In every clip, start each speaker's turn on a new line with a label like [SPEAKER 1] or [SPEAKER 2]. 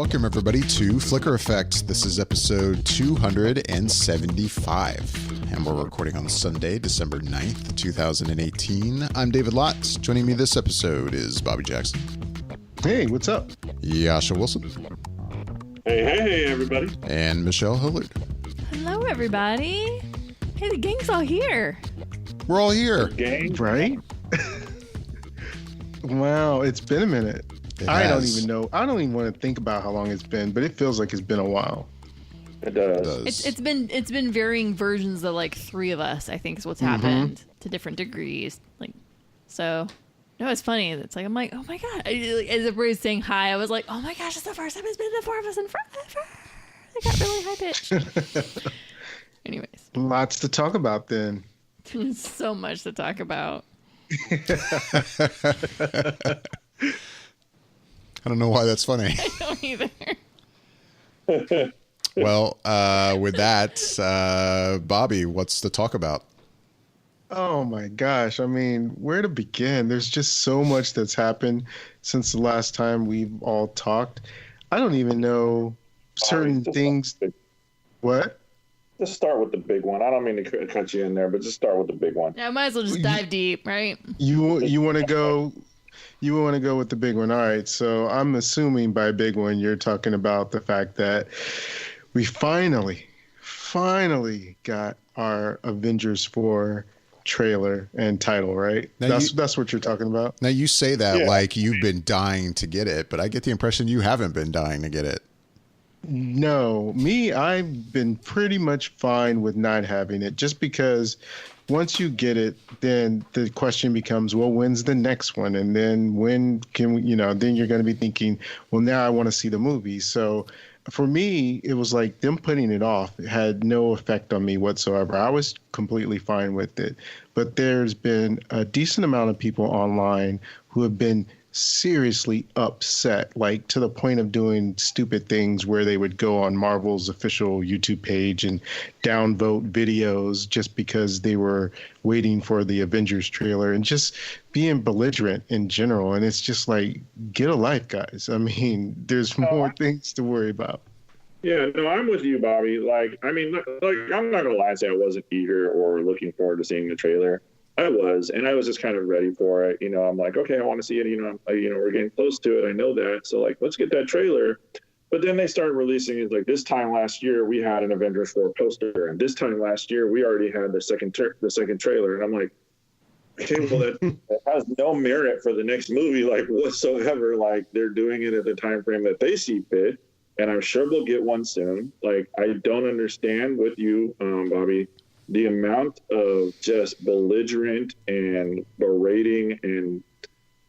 [SPEAKER 1] Welcome, everybody, to Flicker Effect. This is episode 275, and we're recording on Sunday, December 9th, 2018. I'm David Lotz. Joining me this episode is Bobby Jackson.
[SPEAKER 2] Hey, what's up?
[SPEAKER 1] Yasha Wilson.
[SPEAKER 3] Hey, everybody.
[SPEAKER 1] And Michelle Hillard.
[SPEAKER 4] Hello, everybody. Hey, the gang's all here.
[SPEAKER 1] We're all here.
[SPEAKER 3] Gang.
[SPEAKER 2] Right? Wow, it's been a minute. I don't even know. I don't even want to think about how long it's been, but it feels like it's been a while.
[SPEAKER 3] It does.
[SPEAKER 4] It's been varying versions of like three of us, I think is what's happened to different degrees. No, it's funny. It's like, I'm like, oh my God. As everybody's saying hi, I was like, oh my gosh, it's the first time it's been the four of us in forever. It got really high pitched. Anyways.
[SPEAKER 2] Lots to talk about then.
[SPEAKER 4] So much to talk about.
[SPEAKER 1] I don't know why that's funny.
[SPEAKER 4] I don't either.
[SPEAKER 1] Well, with that, Bobby, what's to talk about?
[SPEAKER 2] Oh my gosh. I mean, where to begin? There's just so much that's happened since the last time we've all talked. I don't even know certain things. What?
[SPEAKER 3] Just start with the big one. I don't mean to cut you in there, but just start with the big one.
[SPEAKER 4] Yeah, might as well just dive deep, right?
[SPEAKER 2] You want to go? You want to go with the big one. All right. So I'm assuming by big one, you're talking about the fact that we finally got our Avengers 4 trailer and title, right?
[SPEAKER 1] Now
[SPEAKER 2] that's what you're talking about.
[SPEAKER 1] Now, you say that like you've been dying to get it, but I get the impression you haven't been dying to get it.
[SPEAKER 2] No, I've been pretty much fine with not having it, just because once you get it, then the question becomes, well, when's the next one? And then when can we, then you're going to be thinking, well, now I want to see the movie. So for me, it was like them putting it off. It had no effect on me whatsoever. I was completely fine with it. But there's been a decent amount of people online who have been seriously upset, like to the point of doing stupid things where they would go on Marvel's official YouTube page and downvote videos just because they were waiting for the Avengers trailer and just being belligerent in general. And it's just like, get a life, guys. I mean, there's more things to worry about.
[SPEAKER 3] Yeah, no, I'm with you, Bobby. I'm not gonna lie and say I wasn't eager or looking forward to seeing the trailer. I was just kind of ready for it. I'm like, okay, I want to see it. We're getting close to it. I know that. So let's get that trailer. But then they started releasing it. Like this time last year, we had an Avengers 4 poster, and this time last year, we already had the second trailer. And I'm like, okay, well, that has no merit for the next movie, whatsoever. They're doing it at the time frame that they see fit, and I'm sure we'll get one soon. I don't understand with you, Bobby, the amount of just belligerent and berating and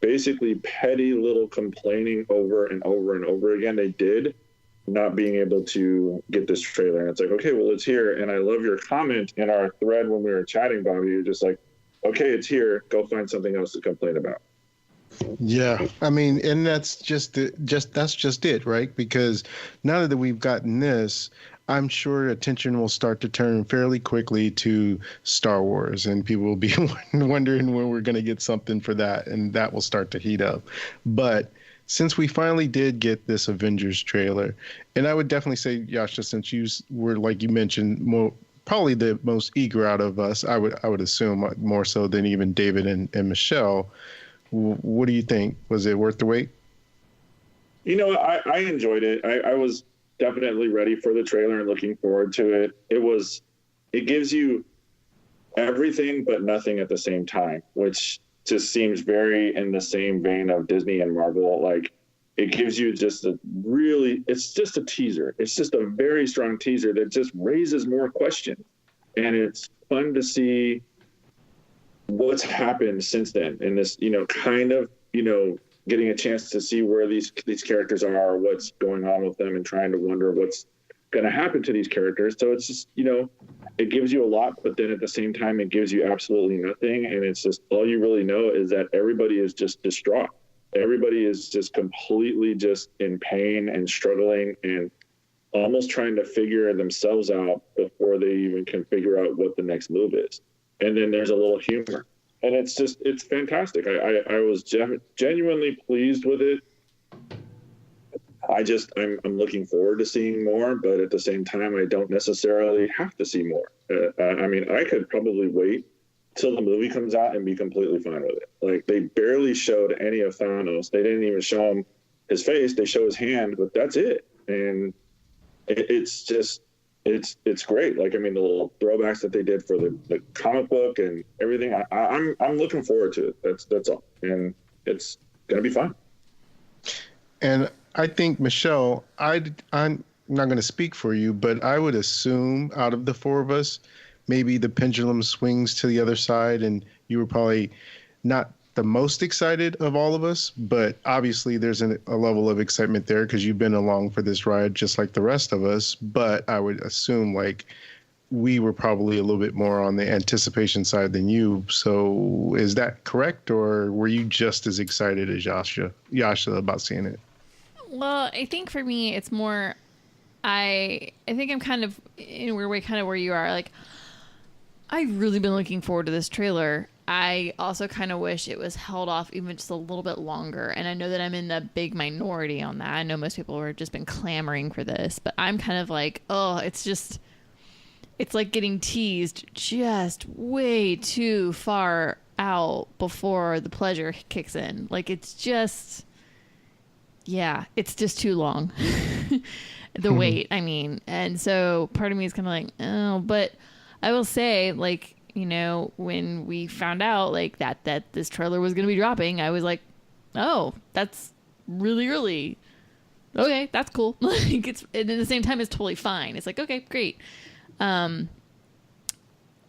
[SPEAKER 3] basically petty little complaining over and over and over again they did not being able to get this trailer. And it's like, okay, well, it's here. And I love your comment in our thread when we were chatting, Bobby. You're just like, okay, it's here. Go find something else to complain about.
[SPEAKER 2] Yeah, I mean, and that's just it, right? Because now that we've gotten this, I'm sure attention will start to turn fairly quickly to Star Wars, and people will be wondering when we're going to get something for that, and that will start to heat up. But since we finally did get this Avengers trailer, and I would definitely say, Yasha, since you were, like you mentioned, probably the most eager out of us, I would assume more so than even David and Michelle. What do you think? Was it worth the wait?
[SPEAKER 3] I enjoyed it. I was definitely ready for the trailer and looking forward to it. It gives you everything but nothing at the same time, which just seems very in the same vein of Disney and Marvel. It gives you just it's just a teaser. It's just a very strong teaser that just raises more questions. And it's fun to see what's happened since then in this, getting a chance to see where these characters are, what's going on with them, and trying to wonder what's going to happen to these characters. So it's just, it gives you a lot, but then at the same time, it gives you absolutely nothing. And it's just, all you really know is that everybody is just distraught. Everybody is just completely just in pain and struggling and almost trying to figure themselves out before they even can figure out what the next move is. And then there's a little humor. And it's fantastic. I was genuinely pleased with it. I'm looking forward to seeing more, but at the same time, I don't necessarily have to see more. I mean, I could probably wait till the movie comes out and be completely fine with it. Like, they barely showed any of Thanos. They didn't even show him his face. They show his hand, but that's it. And it's just, it's great. Like, I mean, the little throwbacks that they did for the comic book and everything. I'm looking forward to it. That's all, and it's gonna be fun.
[SPEAKER 2] And I think, Michelle, I'm not going to speak for you, but I would assume out of the four of us, maybe the pendulum swings to the other side, and you were probably not the most excited of all of us, but obviously there's a level of excitement there because you've been along for this ride just like the rest of us. But I would assume like we were probably a little bit more on the anticipation side than you. So is that correct, or were you just as excited as Yasha about seeing it?
[SPEAKER 4] Well, I think for me, it's more, I think I'm kind of in a weird way, kind of where you are. Like, I've really been looking forward to this trailer. I also kind of wish it was held off even just a little bit longer. And I know that I'm in the big minority on that. I know most people have just been clamoring for this, but I'm kind of like, oh, it's like getting teased just way too far out before the pleasure kicks in. Like, it's just, yeah, it's just too long. The wait, I mean. And so part of me is kind of like, oh, but I will say, like, you know, when we found out like that this trailer was going to be dropping, I was like, oh, that's really okay. That's cool. Like, it's, and at the same time, it's totally fine. It's like, okay, great. So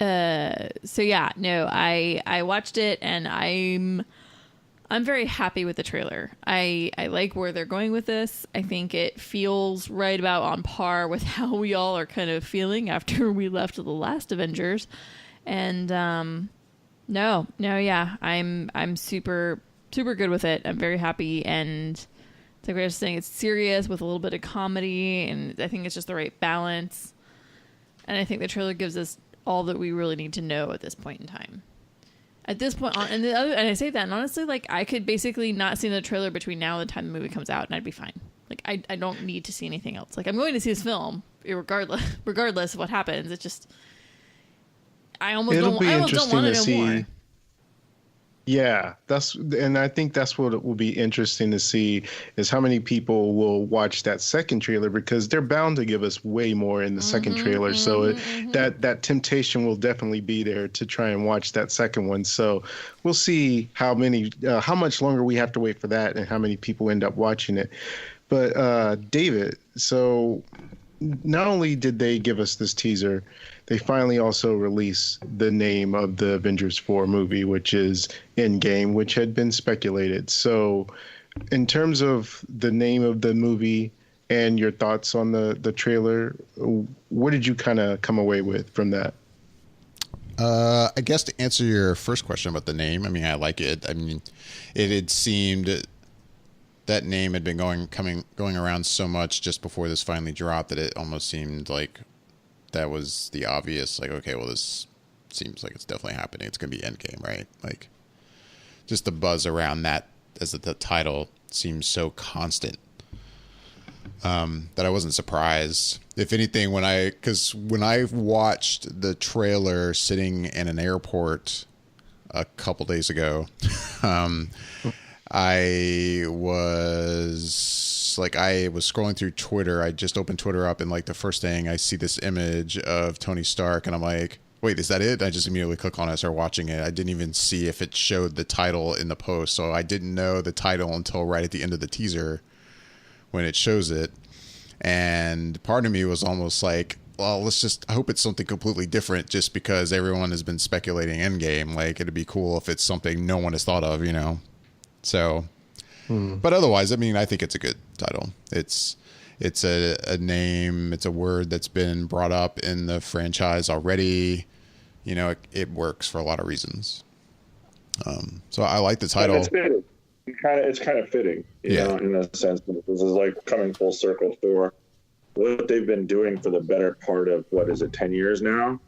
[SPEAKER 4] yeah, no, I watched it and I'm very happy with the trailer. I like where they're going with this. I think it feels right about on par with how we all are kind of feeling after we left the last Avengers. And yeah, I'm super good with it. I'm very happy, and it's like we were just saying, it's serious with a little bit of comedy, and I think it's just the right balance. And I think the trailer gives us all that we really need to know at this point in time. At this point, and I say that, and honestly, like, I could basically not see the trailer between now and the time the movie comes out, and I'd be fine. Like, I don't need to see anything else. Like, I'm going to see this film regardless of what happens. It's just, I almost don't want to know more.
[SPEAKER 2] Yeah, and I think that's what it will be interesting to see is how many people will watch that second trailer, because they're bound to give us way more in the second trailer. So that temptation will definitely be there to try and watch that second one. So we'll see how much longer we have to wait for that and how many people end up watching it. But David, so not only did they give us this teaser, they finally also released the name of the Avengers 4 movie, which is Endgame, which had been speculated. So in terms of the name of the movie and your thoughts on the trailer, what did you kind of come away with from that?
[SPEAKER 1] I guess to answer your first question about the name, I mean, I like it. I mean, it had seemed that name had been going around so much just before this finally dropped that it almost seemed like that was the obvious, like, okay, well, this seems like it's definitely happening. It's going to be Endgame, right? Like, just the buzz around that as the title seems so constant that I wasn't surprised. If anything, when I watched the trailer sitting in an airport a couple days ago, I was scrolling through Twitter. I just opened Twitter up, and like the first thing I see this image of Tony Stark, and I'm like, wait, is that it? I just immediately click on it, start watching it. I didn't even see if it showed the title in the post, so I didn't know the title until right at the end of the teaser when it shows it. And part of me was almost like, well, I hope it's something completely different, just because everyone has been speculating Endgame. Like, it'd be cool if it's something no one has thought of, you know? So, but otherwise, I mean, I think it's a good title. It's a name, it's a word that's been brought up in the franchise already. You know, it works for a lot of reasons. So I like the title.
[SPEAKER 3] It's fitting. It's kind of fitting, you know, in a sense. This is like coming full circle for what they've been doing for the better part of, 10 years now,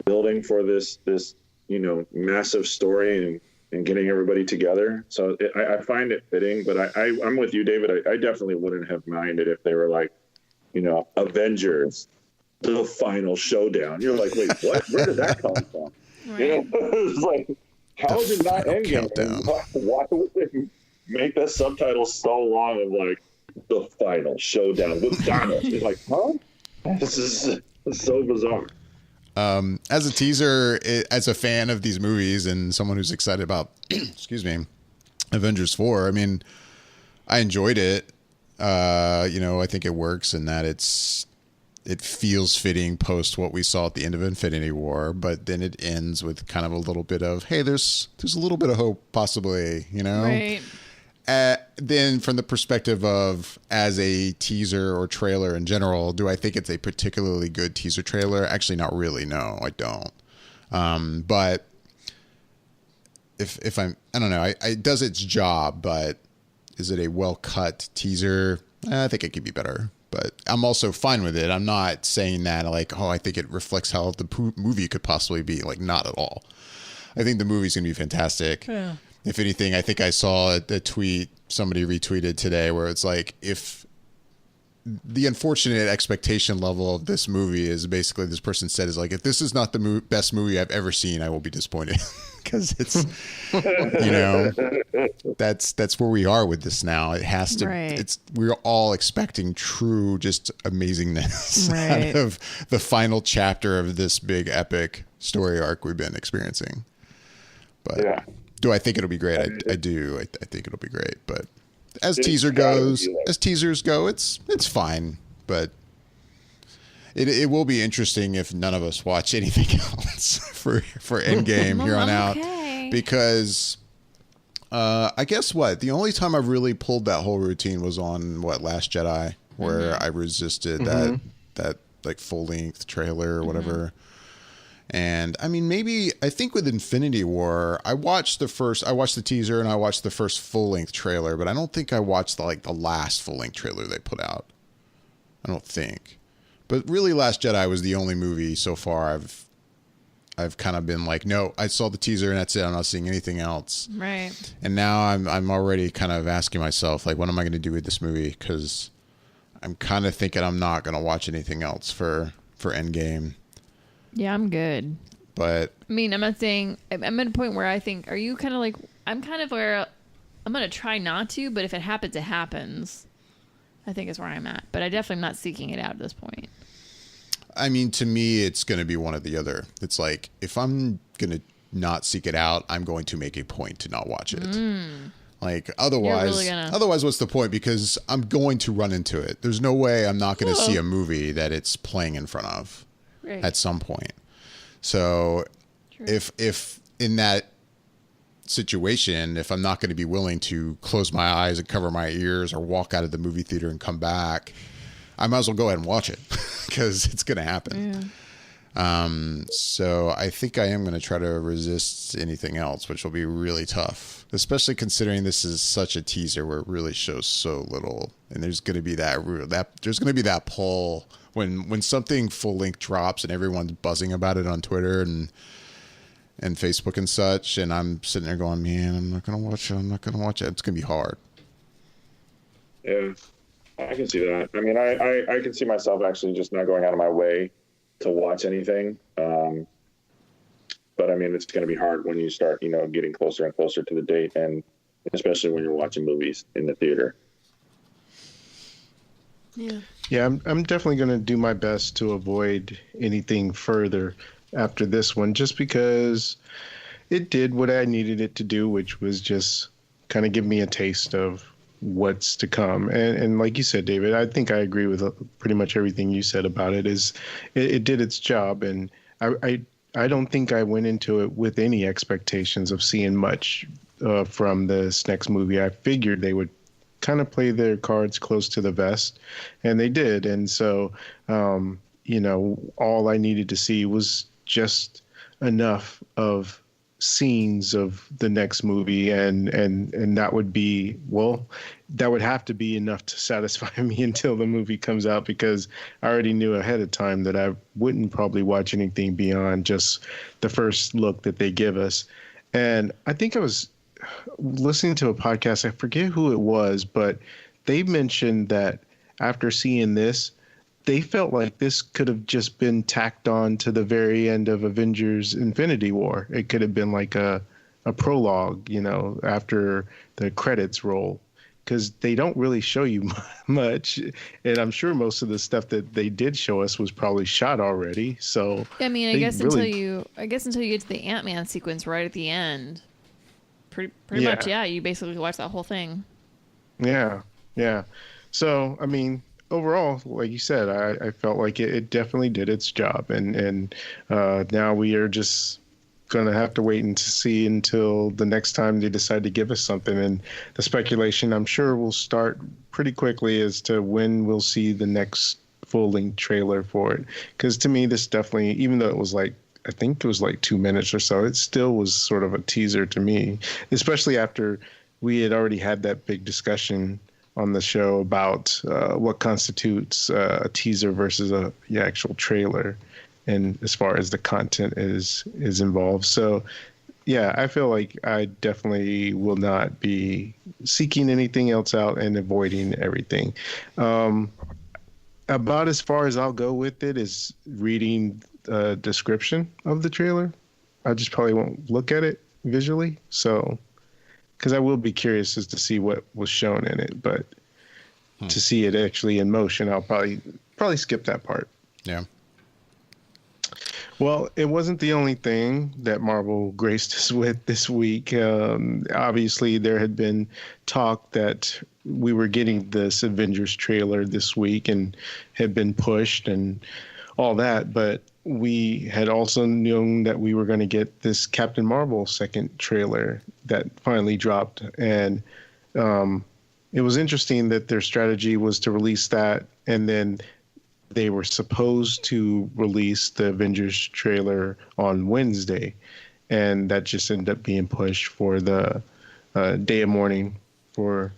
[SPEAKER 3] building for this, you know, massive story and and getting everybody together. So I find it fitting, but I'm with you, David. I definitely wouldn't have minded if they were like, Avengers, the final showdown. You're like, wait, what? Where did that come from?
[SPEAKER 4] Right.
[SPEAKER 3] It's like, how did not Endgame? Why would they make that subtitle so long of like the final showdown with Thanos? It's like, huh? This is so bizarre.
[SPEAKER 1] As a teaser, as a fan of these movies and someone who's excited about, excuse me, Avengers 4, I mean, I enjoyed it. I think it works in that it feels fitting post what we saw at the end of Infinity War, but then it ends with kind of a little bit of, hey, there's a little bit of hope possibly,
[SPEAKER 4] Right.
[SPEAKER 1] Then from the perspective of as a teaser or trailer in general, do I think it's a particularly good teaser trailer? Actually, not really. No, I don't. But if I don't know, it does its job, but is it a well-cut teaser? I think it could be better. But I'm also fine with it. I'm not saying that like, I think it reflects how the movie could possibly be. Like, not at all. I think the movie's going to be fantastic.
[SPEAKER 4] Yeah.
[SPEAKER 1] If anything, I think I saw a tweet somebody retweeted today where it's like, if the unfortunate expectation level of this movie is basically this person said is like, if this is not the best movie I've ever seen, I will be disappointed. Because it's, that's where we are with this now. It has to,
[SPEAKER 4] Right.
[SPEAKER 1] we're all expecting true just amazingness
[SPEAKER 4] Right.
[SPEAKER 1] out of the final chapter of this big epic story arc we've been experiencing. But
[SPEAKER 3] Yeah.
[SPEAKER 1] do I think it'll be great? I do. I think it'll be great. But as
[SPEAKER 3] It's
[SPEAKER 1] teasers go, it's fine. But it will be interesting if none of us watch anything else for Endgame here on out, because I guess the only time I really pulled that whole routine was on Last Jedi, where I resisted that like full length trailer or whatever. And I mean, I think with Infinity War, I watched the teaser and I watched the first full length trailer, but I don't think I watched the last full length trailer they put out. I don't think. But really, Last Jedi was the only movie so far I've kind of been like, no, I saw the teaser and that's it. I'm not seeing anything else.
[SPEAKER 4] Right.
[SPEAKER 1] And now I'm already kind of asking myself, like, what am I going to do with this movie? Because I'm kind of thinking I'm not going to watch anything else for Endgame.
[SPEAKER 4] Yeah, I'm good.
[SPEAKER 1] But
[SPEAKER 4] I mean, I'm not saying I'm at a point where I think, are you kind of like, I'm kind of where I'm going to try not to, but if it happens, it happens. I think is where I'm at. But I definitely am not seeking it out at this point.
[SPEAKER 1] I mean, to me, it's going to be one or the other. It's like, if I'm going to not seek it out, I'm going to make a point to not watch it. Like, otherwise, what's the point? Because I'm going to run into it. There's no way I'm not going to see a movie that it's playing in front of at some point. So if in that situation, if I'm not going to be willing to close my eyes and cover my ears or walk out of the movie theater and come back, I might as well go ahead and watch it because it's going to happen. So I think I am going to try to resist anything else, which will be really tough, especially considering this is such a teaser where it really shows so little. And there's going to be that pull when something full length drops and everyone's buzzing about it on Twitter and Facebook and such. And I'm sitting there going, man, I'm not going to watch it. It's going to be hard.
[SPEAKER 3] Yeah, I can see that. I mean, I can see myself actually just not going out of my way to watch anything. But I mean, it's going to be hard when you start, getting closer and closer to the date, and especially when you're watching movies in the theater.
[SPEAKER 2] Yeah, I'm definitely going to do my best to avoid anything further after this one, just because it did what I needed it to do, which was just kind of give me a taste of what's to come. And like you said, David, I think I agree with pretty much everything you said about it. It did its job, and I don't think I went into it with any expectations of seeing much from this next movie. I figured they would kind of play their cards close to the vest, and they did. And so, all I needed to see was just enough of scenes of the next movie, and that would be, that would have to be enough to satisfy me until the movie comes out, because I already knew ahead of time that I wouldn't probably watch anything beyond just the first look that they give us. And I think I was listening to a podcast. I forget who it was, but they mentioned that after seeing this, they felt like this could have just been tacked on to the very end of Avengers Infinity War. It could have been like a prologue, after the credits roll, because they don't really show you much. And I'm sure most of the stuff that they did show us was probably shot already. So
[SPEAKER 4] I mean, I guess until you get to the Ant-Man sequence right at the end, pretty much, yeah, you basically watch that whole thing.
[SPEAKER 2] Yeah. Yeah. So, I mean, overall, like you said, I felt like it definitely did its job. And now we are just going to have to wait and see until the next time they decide to give us something. And the speculation, I'm sure, will start pretty quickly as to when we'll see the next full-length trailer for it. Because to me, this definitely, even though it was like, I think it was like 2 minutes or so, it still was sort of a teaser to me, especially after we had already had that big discussion on the show about what constitutes a teaser versus the actual trailer, and as far as the content is involved. So yeah, I feel like I definitely will not be seeking anything else out and avoiding everything. About as far as I'll go with it is reading the description of the trailer. I just probably won't look at it visually, so because I will be curious as to see what was shown in it, but to see it actually in motion, I'll probably skip that part.
[SPEAKER 1] Yeah.
[SPEAKER 2] Well, it wasn't the only thing that Marvel graced us with this week. Obviously, there had been talk that we were getting this Avengers trailer this week and had been pushed and all that, but we had also known that we were going to get this Captain Marvel second trailer that finally dropped. And it was interesting that their strategy was to release that, and then they were supposed to release the Avengers trailer on Wednesday, and that just ended up being pushed for the day of mourning for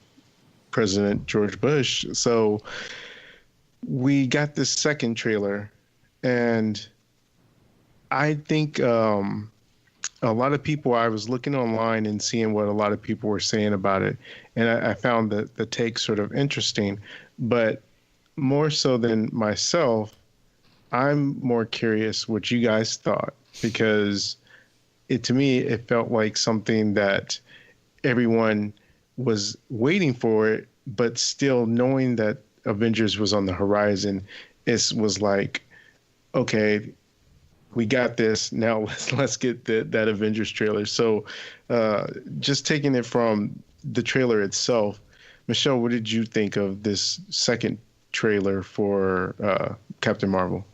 [SPEAKER 2] President George Bush. So we got this second trailer, and I think a lot of people, I was looking online and seeing what a lot of people were saying about it, and I found the take sort of interesting, but more so than myself, I'm more curious what you guys thought, because to me, it felt like something that everyone was waiting for it, but still knowing that Avengers was on the horizon, it was like, okay, we got this. Now let's get that Avengers trailer. So just taking it from the trailer itself, Michelle, what did you think of this second trailer for Captain Marvel?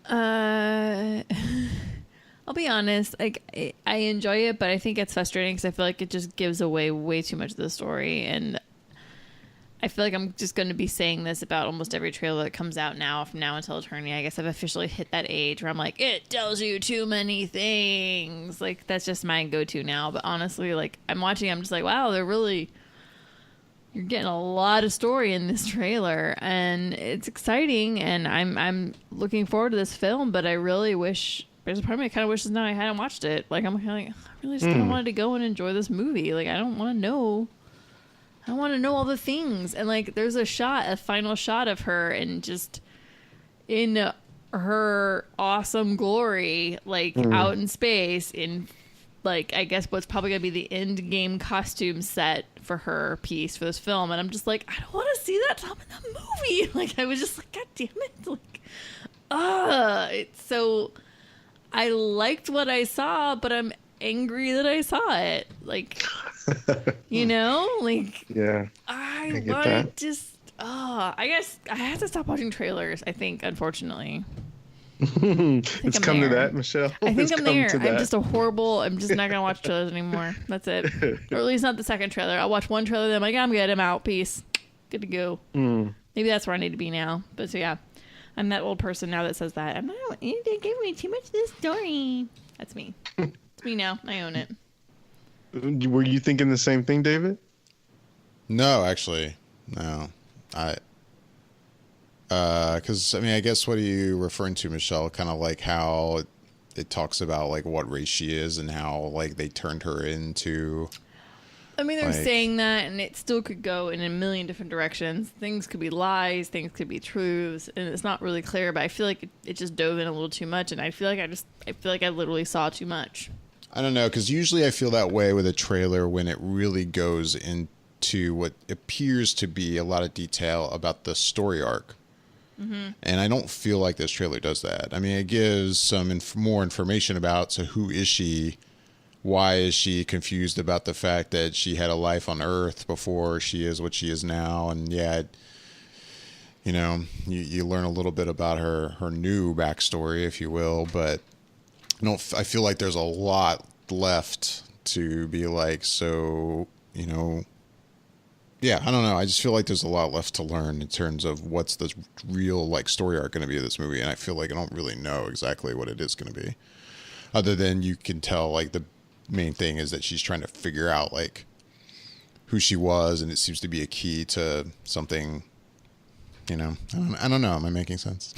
[SPEAKER 4] I'll be honest, like I enjoy it, but I think it's frustrating because I feel like it just gives away way too much of the story, and I feel like I'm just going to be saying this about almost every trailer that comes out now, from now until eternity. I guess I've officially hit that age where I'm like, it tells you too many things. Like, that's just my go-to now. But honestly, like, I'm watching, I'm just like, wow, you're getting a lot of story in this trailer, and it's exciting, and I'm looking forward to this film, but I really wish, there's a part of me that kind of wishes now I hadn't watched it. Like, I'm kind of like, I really just kind of wanted to go and enjoy this movie. Like, I want to know all the things. And like, there's a final shot of her, and just in her awesome glory, like out in space, in like, I guess what's probably gonna be the Endgame costume set for her piece for this film. And I'm just like, I don't want to see that top in the movie. Like, I was just like, God damn it. Like, it's so, I liked what I saw, but I'm angry that I saw it. Like, you know, like,
[SPEAKER 2] yeah,
[SPEAKER 4] I want just, I guess I have to stop watching trailers, I think, unfortunately.
[SPEAKER 2] It's come to that, Michelle.
[SPEAKER 4] I think I'm there. I'm just I'm just not gonna watch trailers anymore. That's it. Or at least not the second trailer. I'll watch one trailer, then I'm like, I'm good, I'm out, peace, good to go. Maybe that's where I need to be now. But so yeah, I'm that old person now that says that. I'm not, they gave me too much of this story. That's me. It's me now. I own it.
[SPEAKER 2] Were you thinking the same thing, David?
[SPEAKER 1] No, actually, no. Because I mean, I guess what are you referring to, Michelle? Kind of like how it talks about like what race she is and how like they turned her into.
[SPEAKER 4] I mean, they're
[SPEAKER 1] like,
[SPEAKER 4] saying that, and it still could go in a million different directions. Things could be lies, things could be truths, and it's not really clear. But I feel like it just dove in a little too much, and I feel like I literally saw too much.
[SPEAKER 1] I don't know, because usually I feel that way with a trailer when it really goes into what appears to be a lot of detail about the story arc. Mm-hmm. And I don't feel like this trailer does that. I mean, it gives some more information about, so who is she? Why is she confused about the fact that she had a life on Earth before she is what she is now? And yeah, you know, you learn a little bit about her new backstory, if you will. But I feel like there's a lot left to be like, so, you know, yeah, I don't know. I just feel like there's a lot left to learn in terms of what's the real like story arc going to be of this movie. And I feel like I don't really know exactly what it is going to be, other than you can tell like the main thing is that she's trying to figure out like who she was, and it seems to be a key to something, you know. I don't know, am I making sense?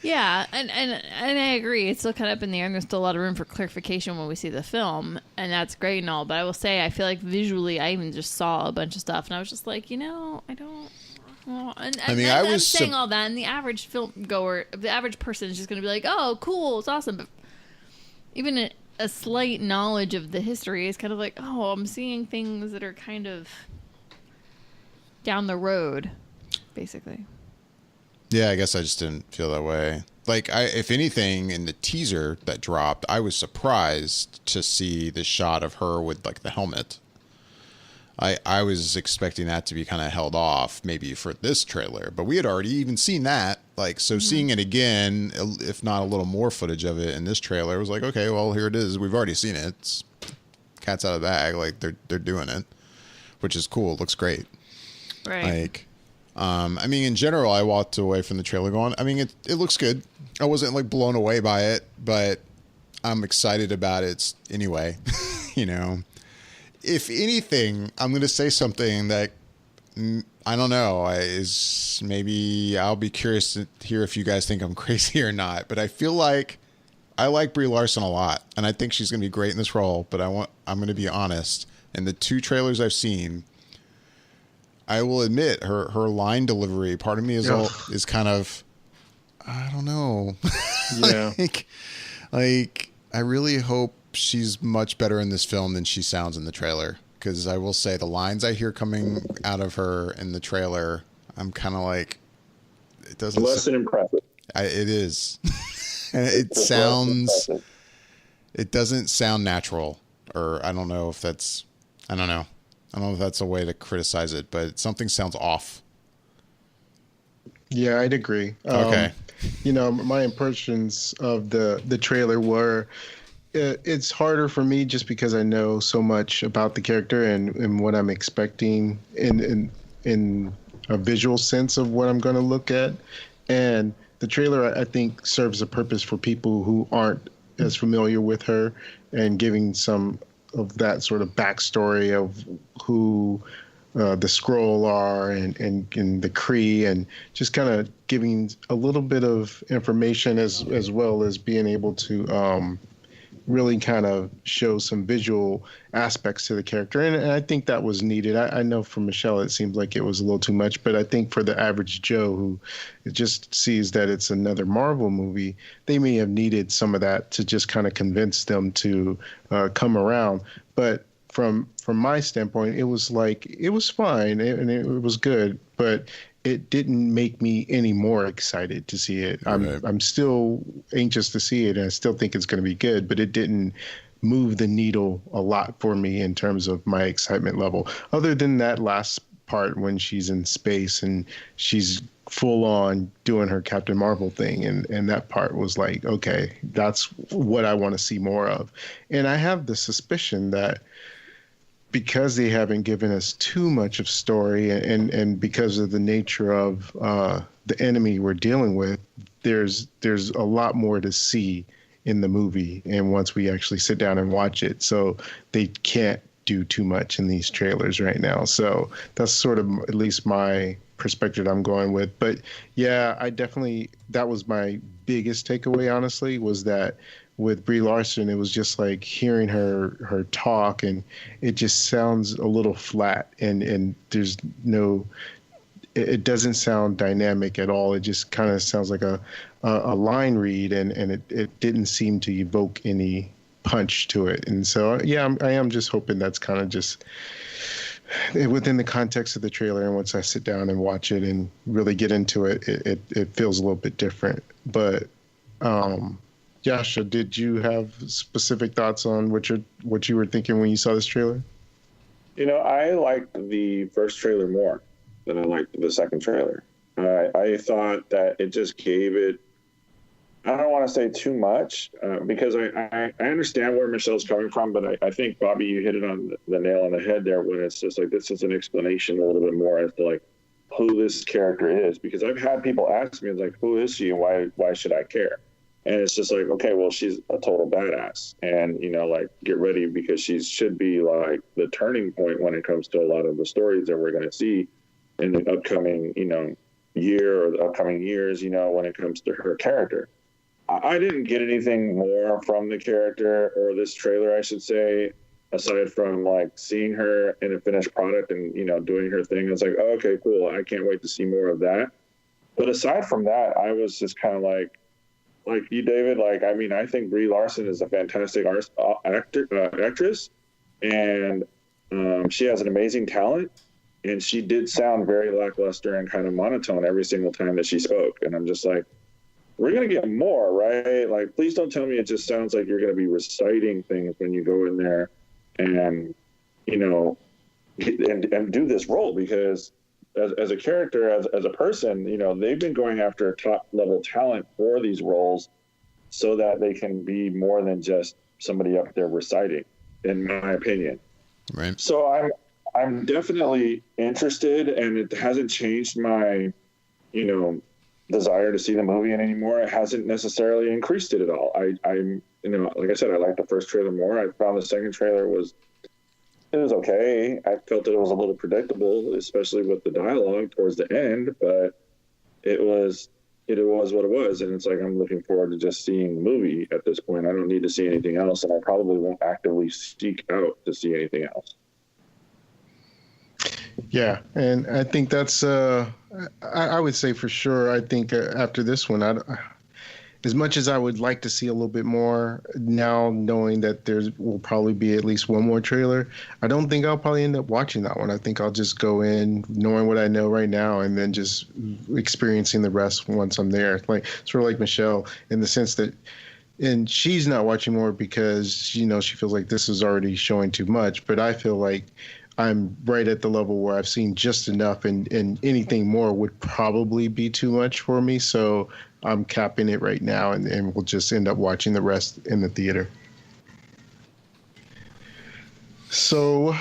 [SPEAKER 4] Yeah, and I agree, it's still kind of up in the air, and there's still a lot of room for clarification when we see the film, and that's great and all, but I will say I feel like visually I even just saw a bunch of stuff and I was just like, you know, I don't. Well, I mean, I was saying all that, and the average film goer, the average person is just going to be like, oh cool, it's awesome, but even a slight knowledge of the history is kind of like, oh, I'm seeing things that are kind of down the road, basically.
[SPEAKER 1] Yeah, I guess I just didn't feel that way. Like, if anything, in the teaser that dropped, I was surprised to see the shot of her with like the helmet. I was expecting that to be kind of held off maybe for this trailer, but we had already even seen that. Like, so seeing it again, if not a little more footage of it in this trailer, was like, okay, well, here it is. We've already seen it. It's cat's out of the bag. Like, they're doing it, which is cool. It looks great.
[SPEAKER 4] Right.
[SPEAKER 1] Like, I mean, in general, I walked away from the trailer going, I mean, it looks good. I wasn't like blown away by it, but I'm excited about it anyway, you know. If anything, I'm going to say something that I don't know, is maybe I'll be curious to hear if you guys think I'm crazy or not, but I feel like I like Brie Larson a lot, and I think she's going to be great in this role, but I'm going to be honest. In the two trailers I've seen, I will admit her line delivery, part of me is kind of, I don't know.
[SPEAKER 2] Yeah.
[SPEAKER 1] like I really hope she's much better in this film than she sounds in the trailer, because I will say the lines I hear coming out of her in the trailer, I'm kind of like, it doesn't
[SPEAKER 3] less than impressive.
[SPEAKER 1] It is. And it doesn't sound natural, or I don't know if that's a way to criticize it, but something sounds off.
[SPEAKER 2] Yeah, I'd agree.
[SPEAKER 1] Okay.
[SPEAKER 2] You know, my impressions of the trailer were, it's harder for me just because I know so much about the character and what I'm expecting in a visual sense of what I'm going to look at. And the trailer, I think, serves a purpose for people who aren't as familiar with her, and giving some of that sort of backstory of who the Skrull are and the Kree, and just kind of giving a little bit of information as well as being able to really kind of show some visual aspects to the character. And I think that was needed. I know for Michelle, it seems like it was a little too much, but I think for the average Joe who just sees that it's another Marvel movie, they may have needed some of that to just kind of convince them to come around. But from my standpoint, it was like, it was fine and it was good, but it didn't make me any more excited to see it. I'm still anxious to see it, and I still think it's going to be good, but it didn't move the needle a lot for me in terms of my excitement level. Other than that last part when she's in space and she's full on doing her Captain Marvel thing, and that part was like, okay, that's what I want to see more of. And I have the suspicion that because they haven't given us too much of story, and because of the nature of the enemy we're dealing with, there's a lot more to see in the movie, and once we actually sit down and watch it. So they can't do too much in these trailers right now. So that's sort of at least my perspective I'm going with. But yeah, I definitely, that was my biggest takeaway, honestly, was that with Brie Larson, it was just like hearing her talk, and it just sounds a little flat, and there's no, it doesn't sound dynamic at all. It just kind of sounds like a line read, and it didn't seem to evoke any punch to it. And so, yeah, I am just hoping that's kind of just within the context of the trailer. And once I sit down and watch it and really get into it, it feels a little bit different. But, Yasha, did you have specific thoughts on what you were thinking when you saw this trailer?
[SPEAKER 3] You know, I liked the first trailer more than I liked the second trailer. I thought that it just gave it, I don't want to say too much, because I understand where Michelle's coming from, but I think, Bobby, you hit it on the nail on the head there when it's just like, this is an explanation a little bit more as to like who this character is, because I've had people ask me, like, who is she and why should I care? And it's just like, okay, well, she's a total badass, and, you know, like, get ready, because she should be like the turning point when it comes to a lot of the stories that we're going to see in the upcoming, you know, year or the upcoming years, you know, when it comes to her character. I didn't get anything more from the character, or this trailer, I should say, aside from like seeing her in a finished product and, you know, doing her thing. It's like, oh, okay, cool. I can't wait to see more of that. But aside from that, I was just kind of like you, David, like, I mean, I think Brie Larson is a fantastic actress, and she has an amazing talent. And she did sound very lackluster and kind of monotone every single time that she spoke. And I'm just like, we're going to get more, right? Like, please don't tell me it just sounds like you're going to be reciting things when you go in there and, you know, and do this role, because as a character, as a person, you know, they've been going after top level talent for these roles so that they can be more than just somebody up there reciting, in my opinion.
[SPEAKER 1] Right.
[SPEAKER 3] So I'm definitely interested, and it hasn't changed my, you know, desire to see the movie anymore. It hasn't necessarily increased it at all. I'm, you know, like I said, I liked the first trailer more. I found the second trailer was okay. I felt that it was a little predictable, especially with the dialogue towards the end, but it was what it was. And it's like, I'm looking forward to just seeing the movie at this point. I don't need to see anything else, and I probably won't actively seek out to see anything else.
[SPEAKER 2] Yeah, and I think that's I would say for sure. I think after this one, as much as I would like to see a little bit more, now knowing that there will probably be at least one more trailer, I don't think I'll probably end up watching that one. I think I'll just go in knowing what I know right now, and then just experiencing the rest once I'm there. Like, sort of like Michelle, in the sense that, and she's not watching more because, you know, she feels like this is already showing too much, but I feel like I'm right at the level where I've seen just enough, and anything more would probably be too much for me. So I'm capping it right now, and we'll just end up watching the rest in the theater. So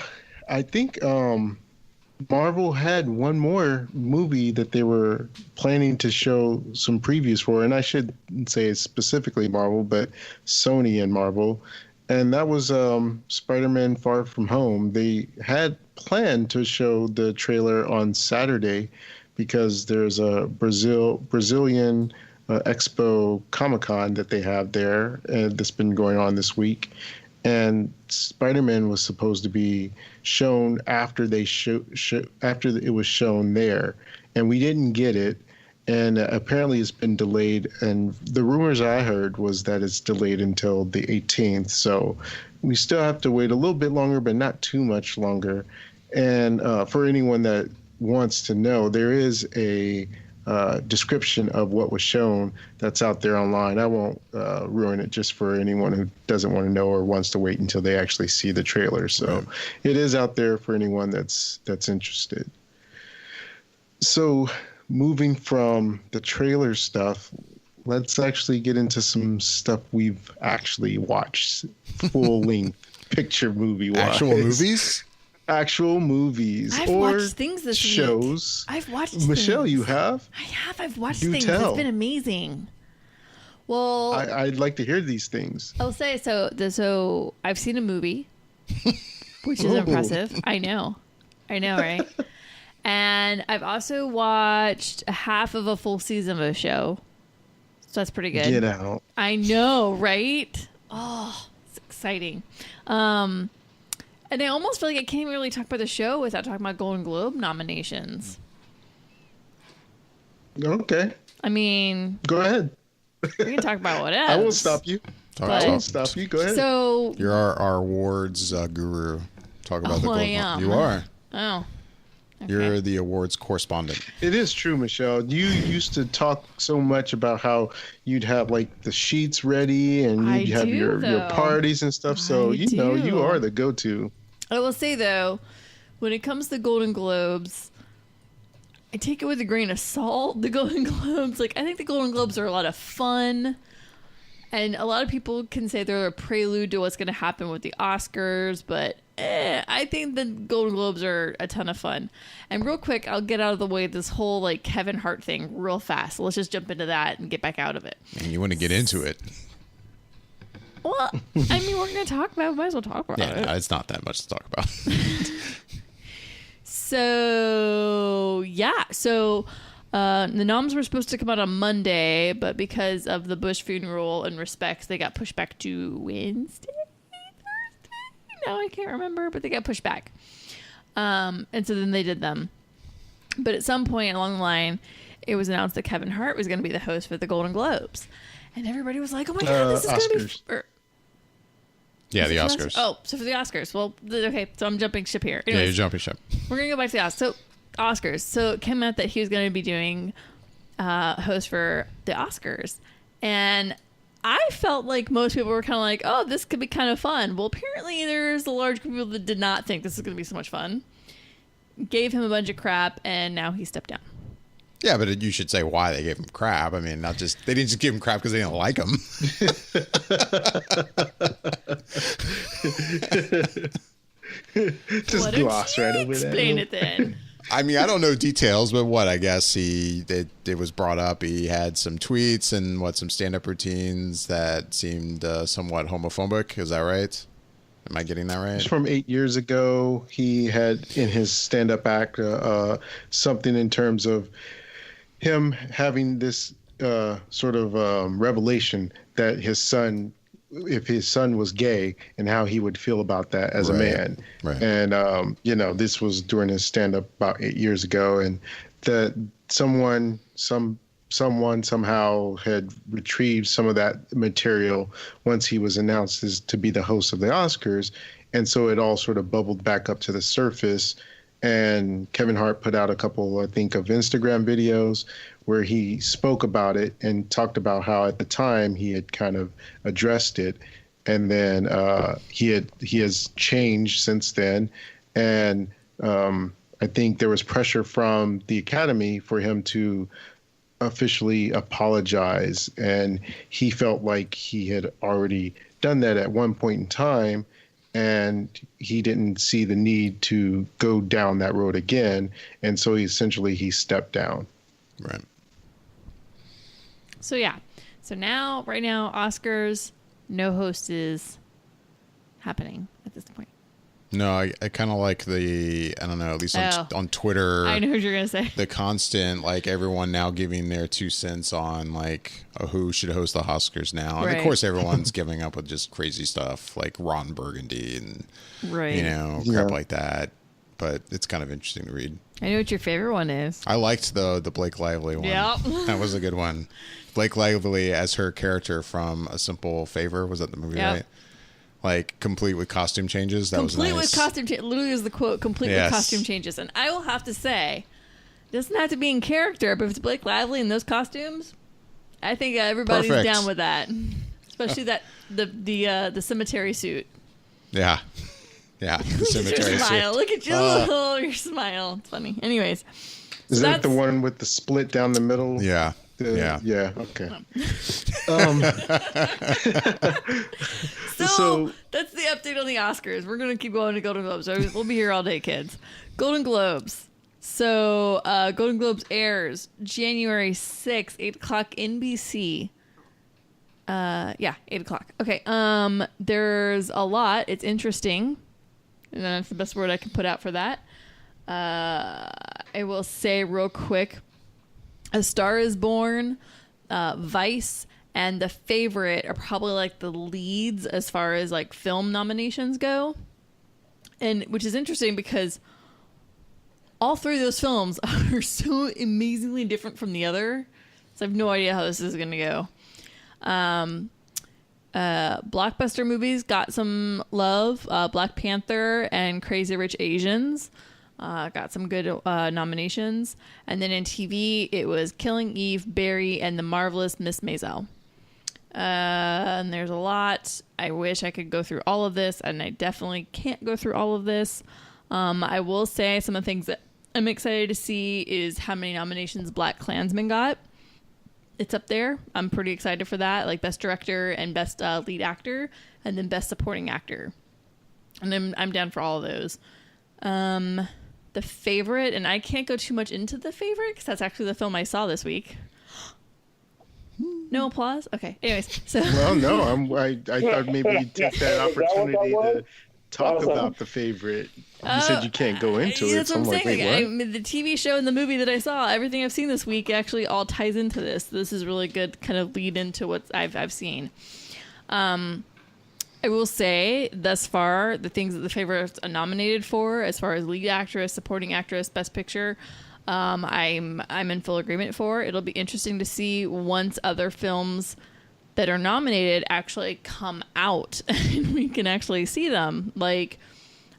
[SPEAKER 2] I think Marvel had one more movie that they were planning to show some previews for, and I should say it's specifically Marvel, but Sony and Marvel. And that was Spider-Man Far From Home. They had planned to show the trailer on Saturday because there's a Brazilian Expo Comic-Con that they have there that's been going on this week. And Spider-Man was supposed to be shown after after it was shown there. And we didn't get it. And apparently it's been delayed. And the rumors I heard was that it's delayed until the 18th. So we still have to wait a little bit longer, but not too much longer. And for anyone that wants to know, there is a description of what was shown that's out there online. I won't ruin it just for anyone who doesn't want to know or wants to wait until they actually see the trailer. So it is out there for anyone that's interested. So moving from the trailer stuff, let's actually get into some stuff we've actually watched, full-length picture movie-wise. Actual movies.
[SPEAKER 4] I've
[SPEAKER 2] or
[SPEAKER 4] watched things this
[SPEAKER 2] shows.
[SPEAKER 4] week. I've watched
[SPEAKER 2] Michelle,
[SPEAKER 4] things.
[SPEAKER 2] You have?
[SPEAKER 4] I have. I've watched
[SPEAKER 2] Do
[SPEAKER 4] things.
[SPEAKER 2] tell.
[SPEAKER 4] It's been amazing. Well,
[SPEAKER 2] I'd like to hear these things.
[SPEAKER 4] I'll say so. I've seen a movie. which is impressive. I know, right? And I've also watched half of a full season of a show, so that's pretty good.
[SPEAKER 2] Get out.
[SPEAKER 4] I know, right? Oh, it's exciting. And I almost feel like I can't even really talk about the show without talking about Golden Globe nominations.
[SPEAKER 2] Okay.
[SPEAKER 4] I mean,
[SPEAKER 2] go ahead.
[SPEAKER 4] We can talk about what else.
[SPEAKER 2] I won't stop you.
[SPEAKER 4] But-
[SPEAKER 2] I won't stop you. Go ahead.
[SPEAKER 4] So
[SPEAKER 1] You're our awards guru. Talk about the
[SPEAKER 4] I
[SPEAKER 1] Golden
[SPEAKER 4] am.
[SPEAKER 1] You are.
[SPEAKER 4] Oh. Okay.
[SPEAKER 1] You're the awards correspondent.
[SPEAKER 2] It is true, Michelle. You used to talk so much about how you'd have like the sheets ready and you'd have your parties and stuff. So, you are the go-to.
[SPEAKER 4] I will say, though, when it comes to Golden Globes, I take it with a grain of salt. The Golden Globes, I think the Golden Globes are a lot of fun. And a lot of people can say they're a prelude to what's going to happen with the Oscars, but I think the Golden Globes are a ton of fun. And real quick, I'll get out of the way this whole Kevin Hart thing real fast. Let's just jump into that and get back out of it.
[SPEAKER 1] And you want to get into it.
[SPEAKER 4] Well, I mean, we're going to talk about it. Might as well talk about it.
[SPEAKER 1] Yeah, it's not that much to talk about.
[SPEAKER 4] So, yeah. So, the Noms were supposed to come out on Monday, but because of the Bush funeral and respects, they got pushed back to Wednesday, Thursday? No, I can't remember, but they got pushed back. And so then they did them. But at some point along the line, it was announced that Kevin Hart was going to be the host for the Golden Globes. And everybody was like, oh my God, this is going to be...
[SPEAKER 1] Yeah, the Oscars.
[SPEAKER 4] Oh, so for the Oscars. Well, okay, so I'm jumping ship here.
[SPEAKER 1] Anyways, yeah, you're jumping ship.
[SPEAKER 4] We're going to go back to the Oscars. So, Oscars. So it came out that he was going to be doing host for the Oscars. And I felt like most people were kind of like, oh, this could be kind of fun. Well, apparently there's a large group of people that did not think this is going to be so much fun. Gave him a bunch of crap, and now he stepped down.
[SPEAKER 1] Yeah, but you should say why they gave him crap. I mean, they didn't just give him crap because they didn't like him.
[SPEAKER 2] Just gloss right over that.
[SPEAKER 4] Explain it then.
[SPEAKER 1] I mean, I don't know details, but I guess it was brought up. He had some tweets and some stand-up routines that seemed somewhat homophobic. Is that right? Am I getting that right?
[SPEAKER 2] It's from 8 years ago. He had in his stand-up act something in terms of him having this sort of revelation that his son, if his son was gay, and how he would feel about that as a man.
[SPEAKER 1] Right.
[SPEAKER 2] And this was during his stand-up about 8 years ago, and that someone somehow had retrieved some of that material once he was announced as to be the host of the Oscars, and so it all sort of bubbled back up to the surface. And Kevin Hart put out a couple, I think, of Instagram videos where he spoke about it and talked about how at the time he had kind of addressed it. And then he has changed since then. And I think there was pressure from the Academy for him to officially apologize. And he felt like he had already done that at one point in time, and he didn't see the need to go down that road again. And so he stepped down.
[SPEAKER 1] Right.
[SPEAKER 4] So, yeah. So right now, Oscars, no host is happening at this point.
[SPEAKER 1] No, I kind of like I don't know, at least on Twitter.
[SPEAKER 4] I know what you're going to say.
[SPEAKER 1] The constant, everyone now giving their 2 cents on, who should host the Oscars now. And, of course, everyone's giving up with just crazy stuff like Ron Burgundy and, crap like that. But it's kind of interesting to read.
[SPEAKER 4] I know what your favorite one is.
[SPEAKER 1] I liked the Blake Lively one.
[SPEAKER 4] Yep.
[SPEAKER 1] That was a good one. Blake Lively as her character from A Simple Favor. Was that the movie, right? Complete with costume changes. That was nice.
[SPEAKER 4] Complete with costume changes. Literally is the quote, complete with costume changes. And I will have to say, it doesn't have to be in character, but if it's Blake Lively in those costumes, I think everybody's down with that. Especially the cemetery suit.
[SPEAKER 1] Yeah. Yeah, the cemetery
[SPEAKER 4] your smile.
[SPEAKER 1] suit.
[SPEAKER 4] Look at your smile. It's funny. Anyways.
[SPEAKER 2] Is that the one with the split down the middle?
[SPEAKER 1] Yeah.
[SPEAKER 2] Yeah. Okay.
[SPEAKER 4] So that's the update on the Oscars. We're going to keep going to Golden Globes. We'll be here all day, kids. Golden Globes. So Golden Globes airs January 6th, 8 o'clock NBC. 8 o'clock. Okay. There's a lot. It's interesting. And that's the best word I can put out for that. I will say real quick, A Star is Born, Vice, and The Favorite are probably like the leads as far as like film nominations go. And which is interesting because all three of those films are so amazingly different from the other. So I have no idea how this is going to go. Blockbuster movies got some love. Black Panther and Crazy Rich Asians got some good nominations. And then in TV, it was Killing Eve, Barry, and The Marvelous Miss Maisel. And there's a lot. I wish I could go through all of this, and I definitely can't go through all of this. I will say some of the things that I'm excited to see is how many nominations Black Klansman got. It's up there. I'm pretty excited for that. Like Best Director and Best Lead Actor, and then Best Supporting Actor. And then I'm down for all of those. The Favorite, and I can't go too much into The Favorite because that's actually the film I saw this week. No applause? Okay. Anyways, so
[SPEAKER 2] well, no, I thought maybe you'd take that opportunity to talk about The Favorite. You said you can't go into it.
[SPEAKER 4] That's
[SPEAKER 2] So
[SPEAKER 4] what I'm
[SPEAKER 2] like,
[SPEAKER 4] saying.
[SPEAKER 2] wait, what?
[SPEAKER 4] The TV show and the movie that I saw, everything I've seen this week actually all ties into this. This is really good kind of lead into what I've seen. I will say, thus far, the things that The Favorite are nominated for, as far as lead actress, supporting actress, best picture, I'm in full agreement for. It'll be interesting to see once other films that are nominated actually come out and we can actually see them. Like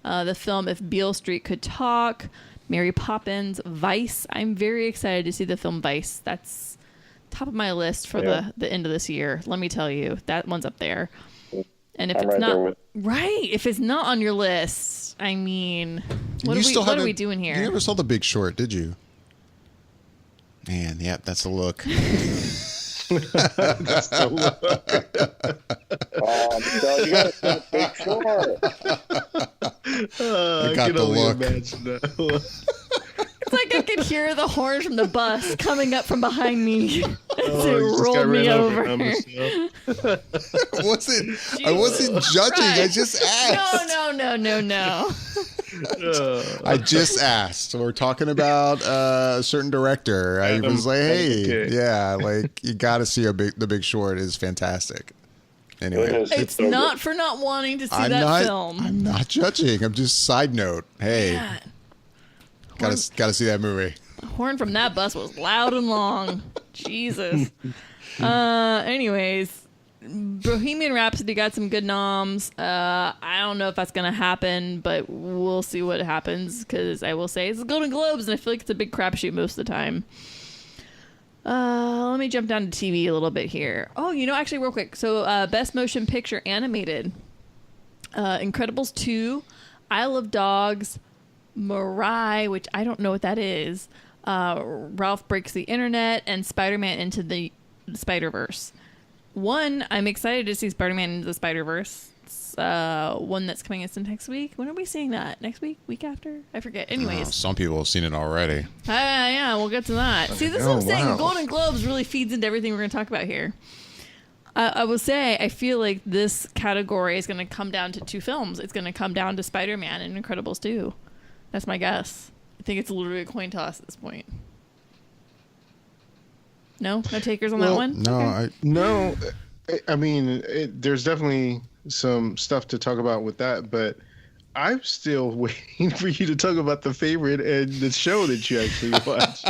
[SPEAKER 4] the film If Beale Street Could Talk, Mary Poppins, Vice. I'm very excited to see the film Vice. That's top of my list for the end of this year. Let me tell you, that one's up there. And if it's not if it's not on your list, I mean, what are we doing here?
[SPEAKER 1] You never saw The Big Short, did you? Man, yeah, that's the look.
[SPEAKER 2] That's the look.
[SPEAKER 3] So you got to see Big Short.
[SPEAKER 2] I
[SPEAKER 1] got
[SPEAKER 2] can
[SPEAKER 1] the
[SPEAKER 2] only
[SPEAKER 1] look.
[SPEAKER 2] imagine that.
[SPEAKER 4] It's like I could hear the horns from the bus coming up from behind me to
[SPEAKER 2] You just
[SPEAKER 4] roll
[SPEAKER 2] got
[SPEAKER 4] me
[SPEAKER 2] ran
[SPEAKER 4] over.
[SPEAKER 2] Michelle.
[SPEAKER 1] I wasn't judging. I just asked.
[SPEAKER 4] No.
[SPEAKER 1] I just asked. We're talking about a certain director. I was like, hey, yeah, like you got to see The Big Short is fantastic. Anyway,
[SPEAKER 4] It's
[SPEAKER 3] so
[SPEAKER 4] not
[SPEAKER 3] good.
[SPEAKER 4] for not wanting to see
[SPEAKER 1] I'm
[SPEAKER 4] that
[SPEAKER 1] not.
[SPEAKER 4] film.
[SPEAKER 1] I'm not judging. I'm just side note. Hey,
[SPEAKER 4] God.
[SPEAKER 1] gotta see that movie.
[SPEAKER 4] The horn from that bus was loud and long. Jesus. Anyways, Bohemian Rhapsody got some good noms. I don't know if that's going to happen, but we'll see what happens because I will say it's the Golden Globes, and I feel like it's a big crapshoot most of the time. Let me jump down to TV a little bit here. Oh, actually, real quick. So, Best Motion Picture Animated. Incredibles 2, Isle of Dogs, Mirai, which I don't know what that is, Ralph Breaks the Internet, and Spider-Man Into the Spider-Verse. One, I'm excited to see Spider-Man Into the Spider-Verse. It's one that's coming in next week. When are we seeing that? Next week? Week after? I forget. Anyways.
[SPEAKER 1] Some people have seen it already.
[SPEAKER 4] Yeah, we'll get to that. See, this is what I'm saying. Golden Globes really feeds into everything we're going to talk about here. I will say, I feel like this category is going to come down to two films. It's going to come down to Spider-Man and Incredibles 2. That's my guess. I think it's literally a coin toss at this point. No takers on that one.
[SPEAKER 1] No,
[SPEAKER 4] Okay.
[SPEAKER 2] No, I mean, there's definitely some stuff to talk about with that, but I'm still waiting for you to talk about The Favorite and the show that you actually watched.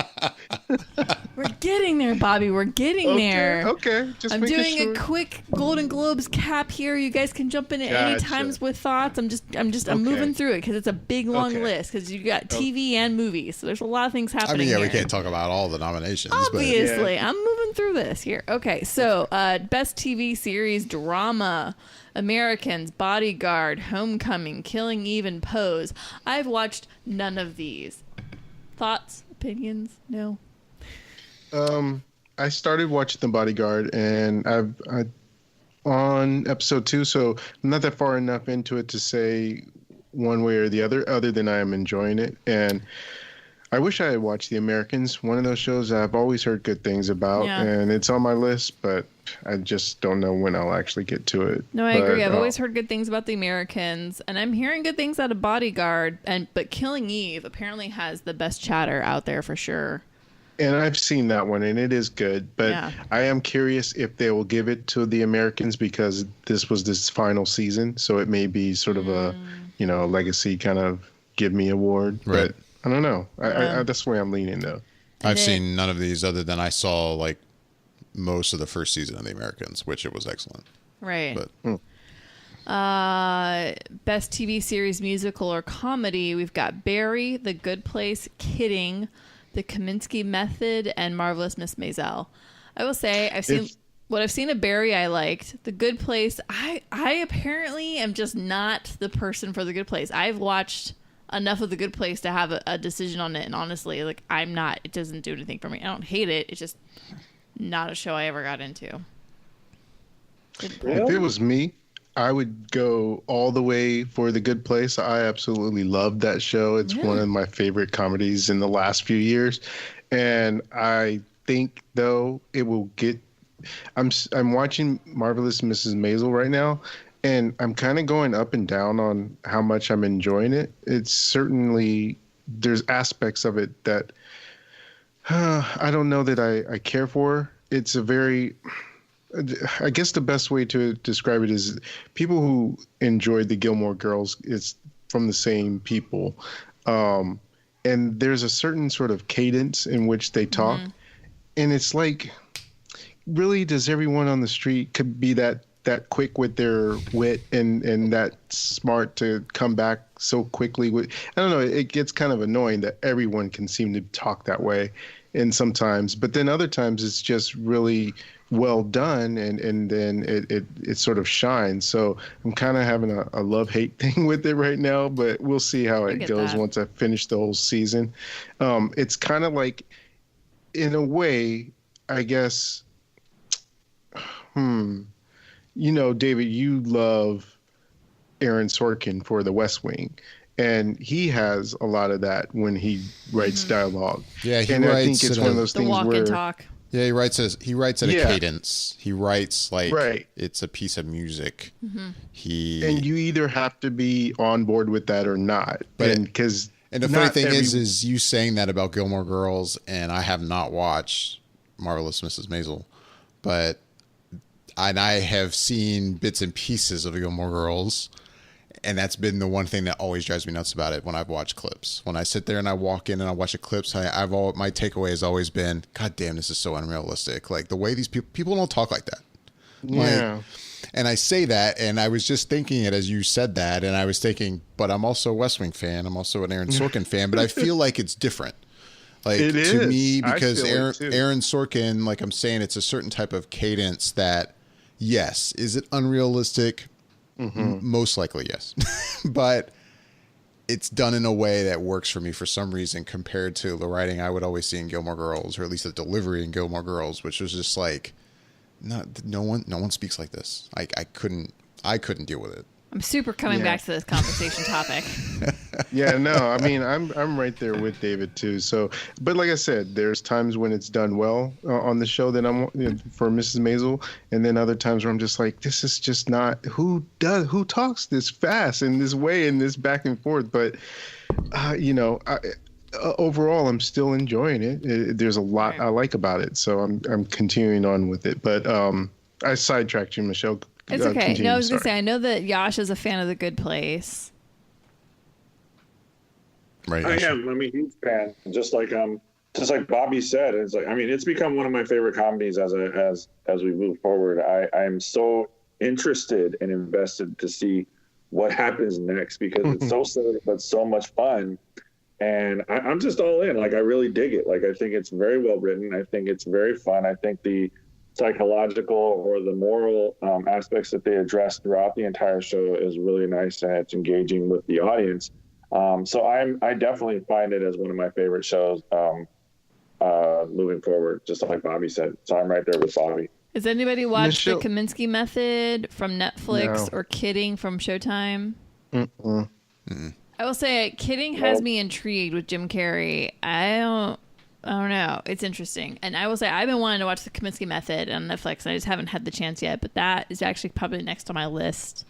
[SPEAKER 4] We're getting there, Bobby. We're getting there.
[SPEAKER 2] Okay, just
[SPEAKER 4] I'm
[SPEAKER 2] making
[SPEAKER 4] doing
[SPEAKER 2] sure.
[SPEAKER 4] a quick Golden Globes cap here. You guys can jump in at any
[SPEAKER 2] Gotcha.
[SPEAKER 4] times with thoughts. I'm moving through it because it's a big long list because you got TV and movies, so there's a lot of things
[SPEAKER 1] I
[SPEAKER 4] happening.
[SPEAKER 1] mean, yeah, we
[SPEAKER 4] here.
[SPEAKER 1] can't talk about all the nominations.
[SPEAKER 4] Obviously, I'm moving through this here. Okay, so best TV series drama: Americans, Bodyguard, Homecoming, Killing Eve, and Pose. I've watched none of these. Thoughts, opinions? No.
[SPEAKER 2] I started watching The Bodyguard, and I on episode 2, so I'm not that far enough into it to say one way or the other than I am enjoying it. And I wish I had watched The Americans. One of those shows I've always heard good things about,
[SPEAKER 4] Yeah.
[SPEAKER 2] and it's on my list, but I just don't know when I'll actually get to it.
[SPEAKER 4] No, I
[SPEAKER 2] But,
[SPEAKER 4] agree. I've always heard good things about The Americans, and I'm hearing good things out of Bodyguard. But Killing Eve apparently has the best chatter out there for sure.
[SPEAKER 2] And I've seen that one, and it is good. But
[SPEAKER 4] Yeah.
[SPEAKER 2] I am curious if they will give it to The Americans because this was this final season, so it may be sort of a, legacy kind of give me award.
[SPEAKER 1] Right.
[SPEAKER 2] But I don't know. I that's where I'm leaning though.
[SPEAKER 1] I've seen none of these other than I saw like most of the first season of The Americans, which it was excellent.
[SPEAKER 4] Right.
[SPEAKER 1] But
[SPEAKER 4] Best TV series, musical, or comedy, we've got Barry, The Good Place, Kidding, The Kaminsky Method, and Marvelous Miss Maisel. I will say what I've seen of Barry I liked. The Good Place, I apparently am just not the person for The Good Place. I've watched enough of The Good Place to have a decision on it, and honestly, like, I'm not, it doesn't do anything for me. I don't hate it. It's just not a show I ever got into.
[SPEAKER 2] If it was me, I would go all the way for The Good Place. I absolutely love that show. It's one of my favorite comedies in the last few years. And I think, though, it will get... I'm watching Marvelous Mrs. Maisel right now, and I'm kind of going up and down on how much I'm enjoying it. It's certainly... There's aspects of it that I don't know that I care for. It's a very... I guess the best way to describe it is people who enjoyed the Gilmore Girls, it's from the same people. And there's a certain sort of cadence in which they talk. And it's like, really, does everyone on the street could be that quick with their wit and that smart to come back so quickly? I don't know. It gets kind of annoying that everyone can seem to talk that way. And sometimes, but then other times it's just really well done, and then it sort of shines. So I'm kind of having a love-hate thing with it right now, but we'll see how it goes once I finish the whole season. It's kind of like, in a way, I guess, David, you love Aaron Sorkin for The West Wing. And he has a lot of that when he writes dialogue.
[SPEAKER 1] Yeah,
[SPEAKER 2] and I think it's one of those things
[SPEAKER 4] walk
[SPEAKER 2] where
[SPEAKER 4] and talk.
[SPEAKER 1] yeah, he writes at a cadence. He writes like it's a piece of music.
[SPEAKER 2] and you either have to be on board with that or not.
[SPEAKER 1] And the funny thing is you saying that about Gilmore Girls, and I have not watched Marvelous Mrs. Maisel, and I have seen bits and pieces of Gilmore Girls. And that's been the one thing that always drives me nuts about it when I've watched clips. When I sit there and I walk in and I watch the clips, my takeaway has always been, God damn, this is so unrealistic. Like, the way these people don't talk like that.
[SPEAKER 2] Yeah.
[SPEAKER 1] And I say that, and I was just thinking it as you said that, and I was thinking, but I'm also a West Wing fan. I'm also an Aaron Sorkin fan, but I feel like it's different. Like,
[SPEAKER 2] it
[SPEAKER 1] to
[SPEAKER 2] is.
[SPEAKER 1] me, because
[SPEAKER 2] Aaron
[SPEAKER 1] Sorkin, like I'm saying, it's a certain type of cadence that, yes, is it unrealistic? Most likely, yes. But it's done in a way that works for me for some reason compared to the writing I would always see in Gilmore Girls, or at least the delivery in Gilmore Girls, which was just like, no one speaks like this. I couldn't deal with it.
[SPEAKER 4] I'm super coming back to this conversation topic.
[SPEAKER 2] Yeah, no, I mean, I'm right there with David too. So, but like I said, there's times when it's done well on the show that I'm for Mrs. Maisel, and then other times where I'm just like, this is just not who talks this fast in this way and this back and forth. But overall, I'm still enjoying it. There's a lot I like about it, so I'm continuing on with it. But I sidetracked you, Michelle.
[SPEAKER 4] It's okay. Continue. No, I was going to say, I know that Yash is a fan of The Good Place.
[SPEAKER 3] Right. I am. I'm a huge fan. Just like Bobby said, it's like, I mean, it's become one of my favorite comedies as we move forward. I am so interested and invested to see what happens next because it's so silly but so much fun. And I'm just all in. Like, I really dig it. Like, I think it's very well written. I think it's very fun. I think the psychological or the moral aspects that they address throughout the entire show is really nice, and it's engaging with the audience. So I definitely find it as one of my favorite shows moving forward, just like Bobby said. So I'm right there with Bobby.
[SPEAKER 4] Has anybody watched The Kaminsky Method from Netflix or Kidding from Showtime? I will say, Kidding has me intrigued with Jim Carrey. I don't know. It's interesting. And I will say, I've been wanting to watch The Kaminsky Method on Netflix. I just haven't had the chance yet. But that is actually probably next on my list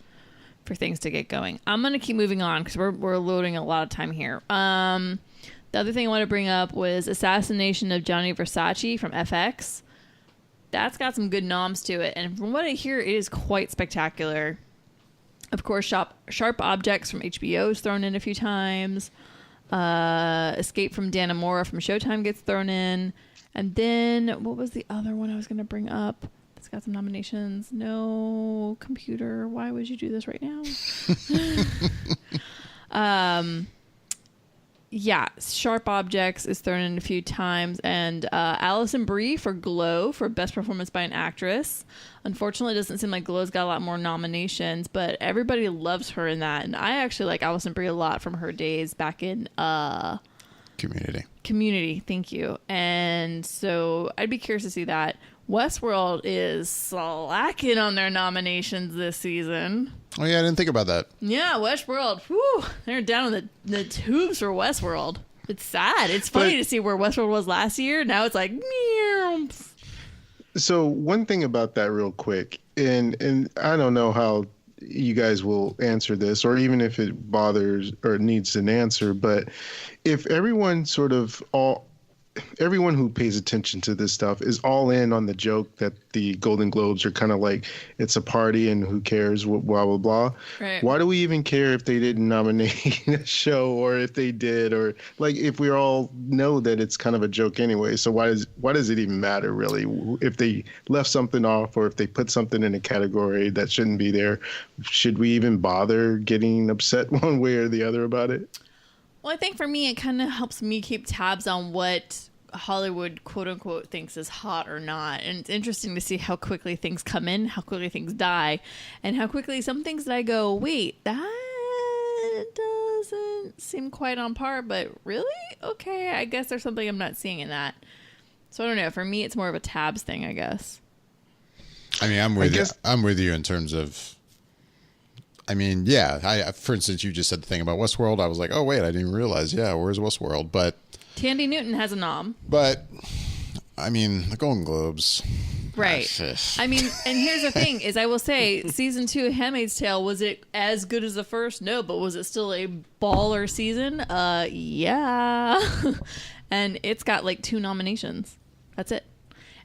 [SPEAKER 4] for things to get going. I'm going to keep moving on because we're loading a lot of time here. The other thing I want to bring up was Assassination of Gianni Versace from FX. That's got some good noms to it. And from what I hear, it is quite spectacular. Of course, Sharp Objects from HBO is thrown in a few times. Escape from Dannemora from Showtime gets thrown in. And then, what was the other one I was going to bring up? It's got some nominations. No, computer, why would you do this right now? Yeah, Sharp Objects is thrown in a few times, and Alison Brie for Glow for Best Performance by an Actress. Unfortunately, it doesn't seem like Glow's got a lot more nominations, but everybody loves her in that, and I actually like Alison Brie a lot from her days back in Community, thank you. And so I'd be curious to see that. Westworld is slacking on their nominations this season.
[SPEAKER 1] Oh, yeah, I didn't think about that.
[SPEAKER 4] Yeah, Westworld. Whew, they're down in the tubes for Westworld. It's sad. It's funny to see where Westworld was last year. Now it's like, meow.
[SPEAKER 2] So one thing about that real quick, and I don't know how you guys will answer this, or even if it bothers or needs an answer, but if everyone everyone who pays attention to this stuff is all in on the joke that the Golden Globes are kind of like, it's a party and who cares, blah, blah, blah.
[SPEAKER 4] Right.
[SPEAKER 2] Why do we even care if they didn't nominate a show, or if they did, or like if we all know that it's kind of a joke anyway? So why does it even matter really if they left something off, or if they put something in a category that shouldn't be there? Should we even bother getting upset one way or the other about it?
[SPEAKER 4] Well, I think for me, it kind of helps me keep tabs on what Hollywood, quote unquote, thinks is hot or not. And it's interesting to see how quickly things come in, how quickly things die, and how quickly some things that I go, wait, that doesn't seem quite on par, but really? Okay, I guess there's something I'm not seeing in that. So I don't know. For me, it's more of a tabs thing, I guess.
[SPEAKER 1] I mean, I'm with you in terms of, I mean, yeah. For instance, you just said the thing about Westworld. I was like, oh wait, I didn't realize. Yeah, where's Westworld? But
[SPEAKER 4] Tandy Newton has a nom.
[SPEAKER 1] But I mean, the Golden Globes.
[SPEAKER 4] Right. I mean, and here's the thing: is I will say, season 2 of *Handmaid's Tale*, was it as good as the first? No, but was it still a baller season? Yeah. And it's got like 2 nominations. That's it.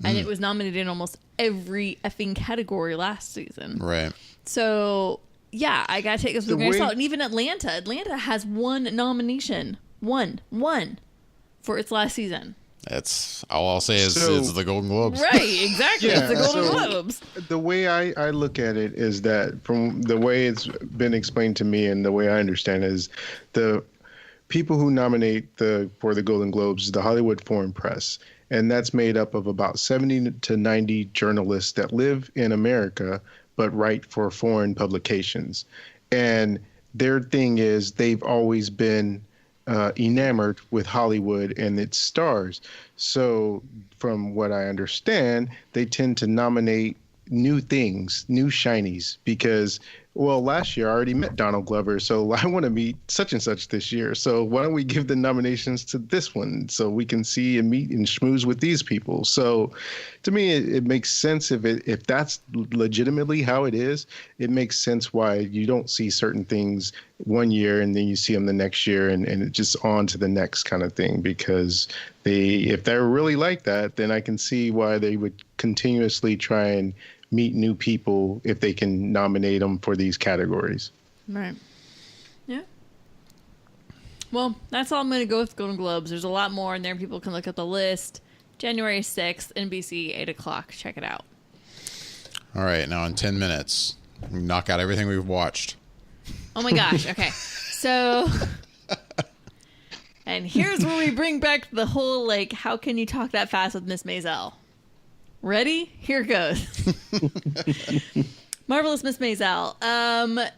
[SPEAKER 4] And it was nominated in almost every effing category last season.
[SPEAKER 1] Right.
[SPEAKER 4] So yeah, I gotta take this with a grain of salt. And even Atlanta has 1 nomination, one for its last season.
[SPEAKER 1] That's all I'll say is it's the Golden Globes.
[SPEAKER 4] Right, exactly.
[SPEAKER 2] Yeah,
[SPEAKER 4] it's the Golden Globes.
[SPEAKER 2] The way I look at it is that, from the way it's been explained to me and the way I understand it, is the people who nominate for the Golden Globes is the Hollywood Foreign Press. And that's made up of about 70 to 90 journalists that live in America but write for foreign publications. And their thing is they've always been enamored with Hollywood and its stars. So from what I understand, they tend to nominate new things, new shinies, because, well, last year I already met Donald Glover, so I want to meet such and such this year. So why don't we give the nominations to this one so we can see and meet and schmooze with these people? So to me, it makes sense if that's legitimately how it is. It makes sense why you don't see certain things one year and then you see them the next year and it just on to the next kind of thing, because if they're really like that, then I can see why they would continuously try and meet new people if they can nominate them for these categories.
[SPEAKER 4] Right. Yeah. Well, that's all I'm going to go with Golden Globes. There's a lot more in there. People can look at the list. January 6th, NBC, 8 o'clock. Check it out.
[SPEAKER 1] All right. Now in 10 minutes, knock out everything we've watched.
[SPEAKER 4] Oh my gosh. Okay. So, and here's where we bring back the whole, like, how can you talk that fast with Miss Maisel? Ready? Here goes. Marvelous Miss Maisel.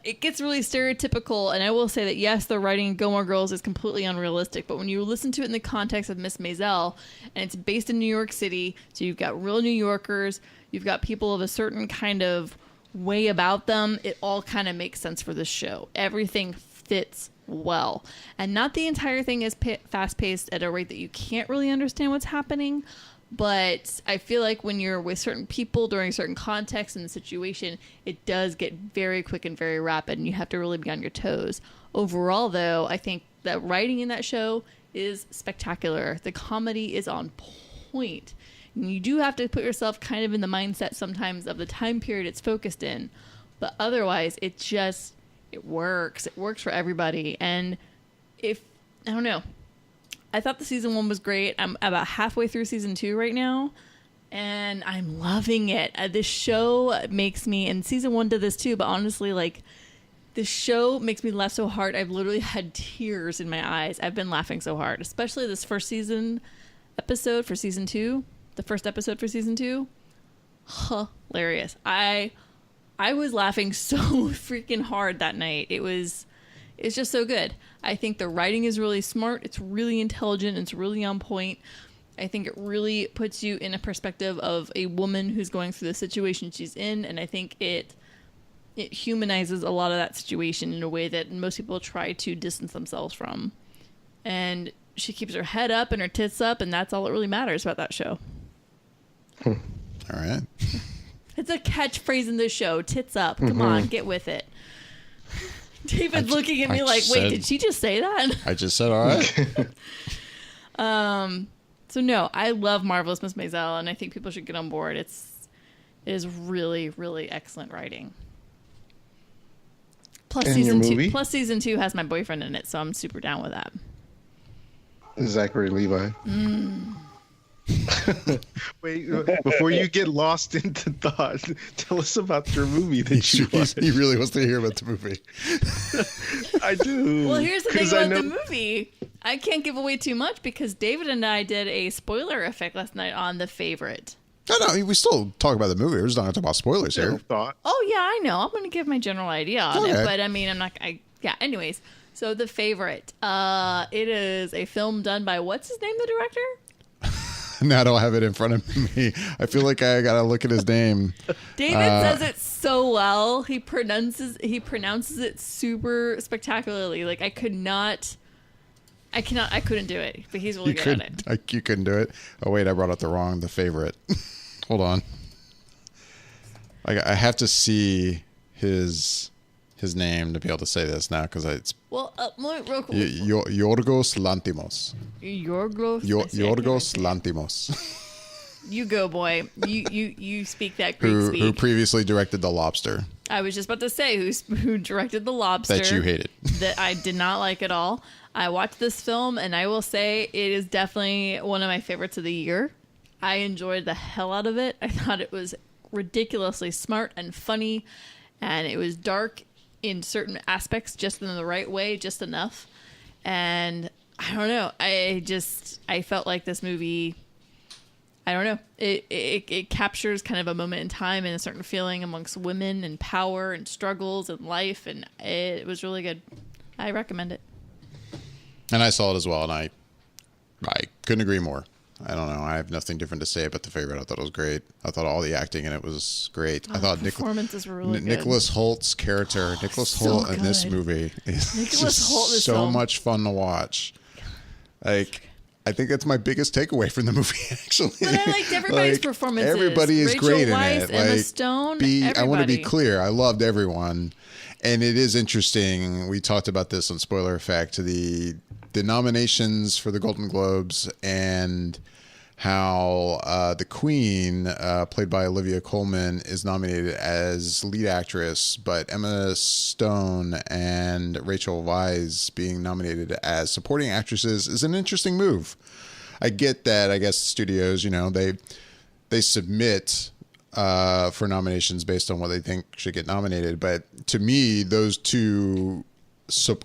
[SPEAKER 4] It gets really stereotypical, and I will say that, yes, the writing in Gilmore Girls is completely unrealistic, but when you listen to it in the context of Miss Maisel, and it's based in New York City, so you've got real New Yorkers, you've got people of a certain kind of way about them, it all kind of makes sense for this show. Everything fits well. And not the entire thing is fast-paced at a rate that you can't really understand what's happening, but I feel like when you're with certain people during certain contexts in the situation, it does get very quick and very rapid, and you have to really be on your toes. Overall, though, I think the writing in that show is spectacular. The comedy is on point. And you do have to put yourself kind of in the mindset sometimes of the time period it's focused in, but otherwise, it works. It works for everybody. And I don't know. I thought the season 1 was great. I'm about halfway through season 2 right now, and I'm loving it. This show makes me, and season 1 did this too, but honestly, like, this show makes me laugh so hard. I've literally had tears in my eyes. I've been laughing so hard, especially this first episode for season 2. The first episode for season 2. Hilarious. I was laughing so freaking hard that night. It's just so good. I think the writing is really smart. It's really intelligent. It's really on point. I think it really puts you in a perspective of a woman who's going through the situation she's in, and I think it humanizes a lot of that situation in a way that most people try to distance themselves from. And she keeps her head up and her tits up, and that's all that really matters about that show.
[SPEAKER 1] All right.
[SPEAKER 4] It's a catchphrase in this show. Tits up. Come on, get with it. David's looking at me like, wait, did she just say that?
[SPEAKER 1] I just said, all right.
[SPEAKER 4] So no, I love Marvelous Miss Maisel, and I think people should get on board. It is really, really excellent writing. Plus season 2 has my boyfriend in it, so I'm super down with that.
[SPEAKER 2] Zachary Levi. Wait, before you get lost into thought, tell us about your movie that you watched.
[SPEAKER 1] He really wants to hear about the movie.
[SPEAKER 2] I do.
[SPEAKER 4] Well, here's the thing about the movie. I can't give away too much because David and I did a spoiler effect last night on The Favorite.
[SPEAKER 1] No, we still talk about the movie. We're just not going to talk about spoilers here.
[SPEAKER 2] Thought.
[SPEAKER 4] Oh, yeah, I know. I'm going to give my general idea on it, but I mean, I'm not... anyways. So The Favorite. It is a film done by, what's his name, the director?
[SPEAKER 1] Now I don't have it in front of me. I feel like I gotta look at his name.
[SPEAKER 4] David says it so well. He pronounces it super spectacularly. Like I couldn't do it. But he's really good at it.
[SPEAKER 1] You couldn't do it. Oh wait, I brought up The Favorite. Hold on. I have to see his name to be able to say this now because it's
[SPEAKER 4] real quick.
[SPEAKER 1] Yorgos Lanthimos. Yorgos Lanthimos.
[SPEAKER 4] You go, boy. You speak that Greek speak.
[SPEAKER 1] Who previously directed The Lobster.
[SPEAKER 4] I was just about to say who directed The Lobster.
[SPEAKER 1] That you hated.
[SPEAKER 4] That I did not like at all. I watched this film, and I will say it is definitely one of my favorites of the year. I enjoyed the hell out of it. I thought it was ridiculously smart and funny, and it was dark in certain aspects, just in the right way, just enough. And I don't know. I felt like this movie, I don't know. It captures kind of a moment in time and a certain feeling amongst women and power and struggles and life. And it was really good. I recommend it.
[SPEAKER 1] And I saw it as well. And I couldn't agree more. I don't know. I have nothing different to say about The Favorite. I thought it was great. I thought all the acting in it was great. I thought
[SPEAKER 4] performances were really good.
[SPEAKER 1] Nicholas Holt's character, Nicholas Hoult in this movie is so much fun to watch. Like, I think that's my biggest takeaway from the movie, actually.
[SPEAKER 4] But I liked everybody's performances.
[SPEAKER 1] Everybody is
[SPEAKER 4] Rachel
[SPEAKER 1] great
[SPEAKER 4] Weisz,
[SPEAKER 1] in it.
[SPEAKER 4] Emma Stone,
[SPEAKER 1] I want to be clear. I loved everyone. And it is interesting. We talked about this on Spoiler Effect, the nominations for the Golden Globes and how the Queen, played by Olivia Colman, is nominated as lead actress, but Emma Stone and Rachel Weisz being nominated as supporting actresses is an interesting move. I get that. I guess studios, they submit for nominations based on what they think should get nominated. But to me, those two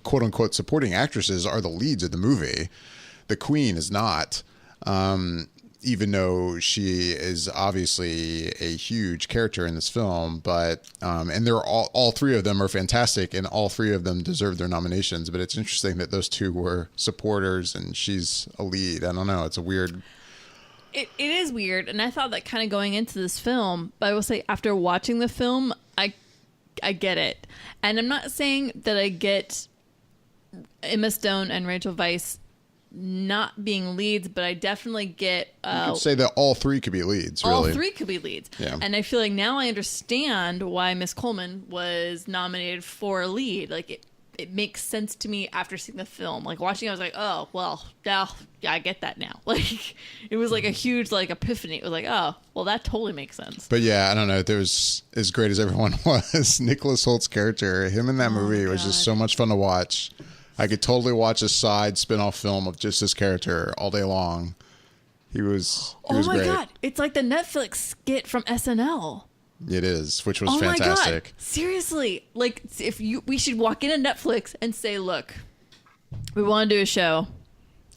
[SPEAKER 1] quote unquote supporting actresses are the leads of the movie. The Queen is not, even though she is obviously a huge character in this film. But and they're all three of them are fantastic, and all three of them deserve their nominations. But it's interesting that those two were supporters and she's a lead. I don't know. It's a weird.
[SPEAKER 4] It is weird, and I thought that kind of going into this film, but I will say after watching the film, I get it. And I'm not saying that I get Emma Stone and Rachel Weisz not being leads, but I definitely get
[SPEAKER 1] You could say that all three could be leads, really.
[SPEAKER 4] all three could be leads.
[SPEAKER 1] Yeah.
[SPEAKER 4] And I feel like now I understand why Miss Coleman was nominated for a lead. Like it makes sense to me after seeing the film. Like watching it, I was like, oh well, yeah, I get that now. Like it was like a huge like epiphany. It was like, oh well, that totally makes sense.
[SPEAKER 1] But yeah, I don't know. There was, as great as everyone was, Nicholas Holt's character, him in that movie was just so much fun to watch. I could totally watch a side spin-off film of just his character all day long. He was
[SPEAKER 4] Oh my
[SPEAKER 1] great.
[SPEAKER 4] god, it's like the Netflix skit from SNL.
[SPEAKER 1] It is, which was
[SPEAKER 4] Oh my
[SPEAKER 1] fantastic.
[SPEAKER 4] god, seriously! Like we should walk into Netflix and say, look, we want to do a show,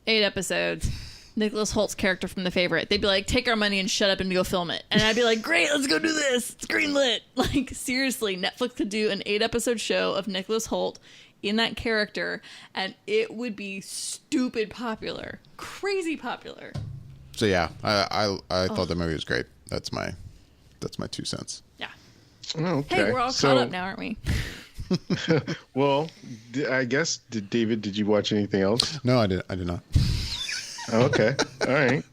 [SPEAKER 4] 8 episodes. Nicholas Holt's character from The Favorite. They'd be like, take our money and shut up and go film it. And I'd be like, great, let's go do this. It's greenlit. Like seriously, Netflix could do an 8-episode show of Nicholas Holt in that character, and it would be stupid popular, crazy popular.
[SPEAKER 1] So yeah, I thought the movie was great. That's my 2 cents.
[SPEAKER 4] Yeah.
[SPEAKER 2] Okay.
[SPEAKER 4] Hey, we're all caught up now, aren't we?
[SPEAKER 2] Well, I guess, David, did you watch anything else?
[SPEAKER 1] No, I did not.
[SPEAKER 2] Okay. All right.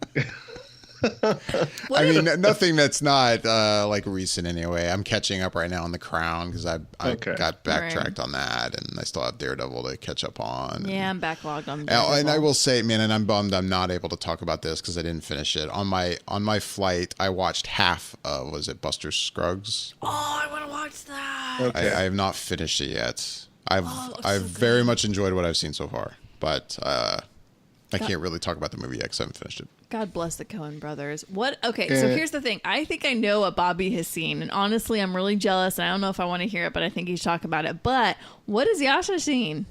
[SPEAKER 1] I mean, nothing that's not like recent anyway. I'm catching up right now on The Crown because I got backtracked on that, and I still have Daredevil to catch up on.
[SPEAKER 4] Yeah, I'm backlogged on
[SPEAKER 1] Daredevil. And I will say, man, and I'm bummed I'm not able to talk about this because I didn't finish it. On my flight, I watched half of, was it Buster Scruggs?
[SPEAKER 4] Oh, I want to watch that.
[SPEAKER 2] Okay.
[SPEAKER 1] I have not finished it yet. I've
[SPEAKER 4] so
[SPEAKER 1] very much enjoyed what I've seen so far, but I can't really talk about the movie yet because I haven't finished it.
[SPEAKER 4] God bless the Coen brothers. What? Okay, so here's the thing. I think I know what Bobby has seen, and honestly, I'm really jealous. And I don't know if I want to hear it, but I think he's talking about it. But what has Yasha seen?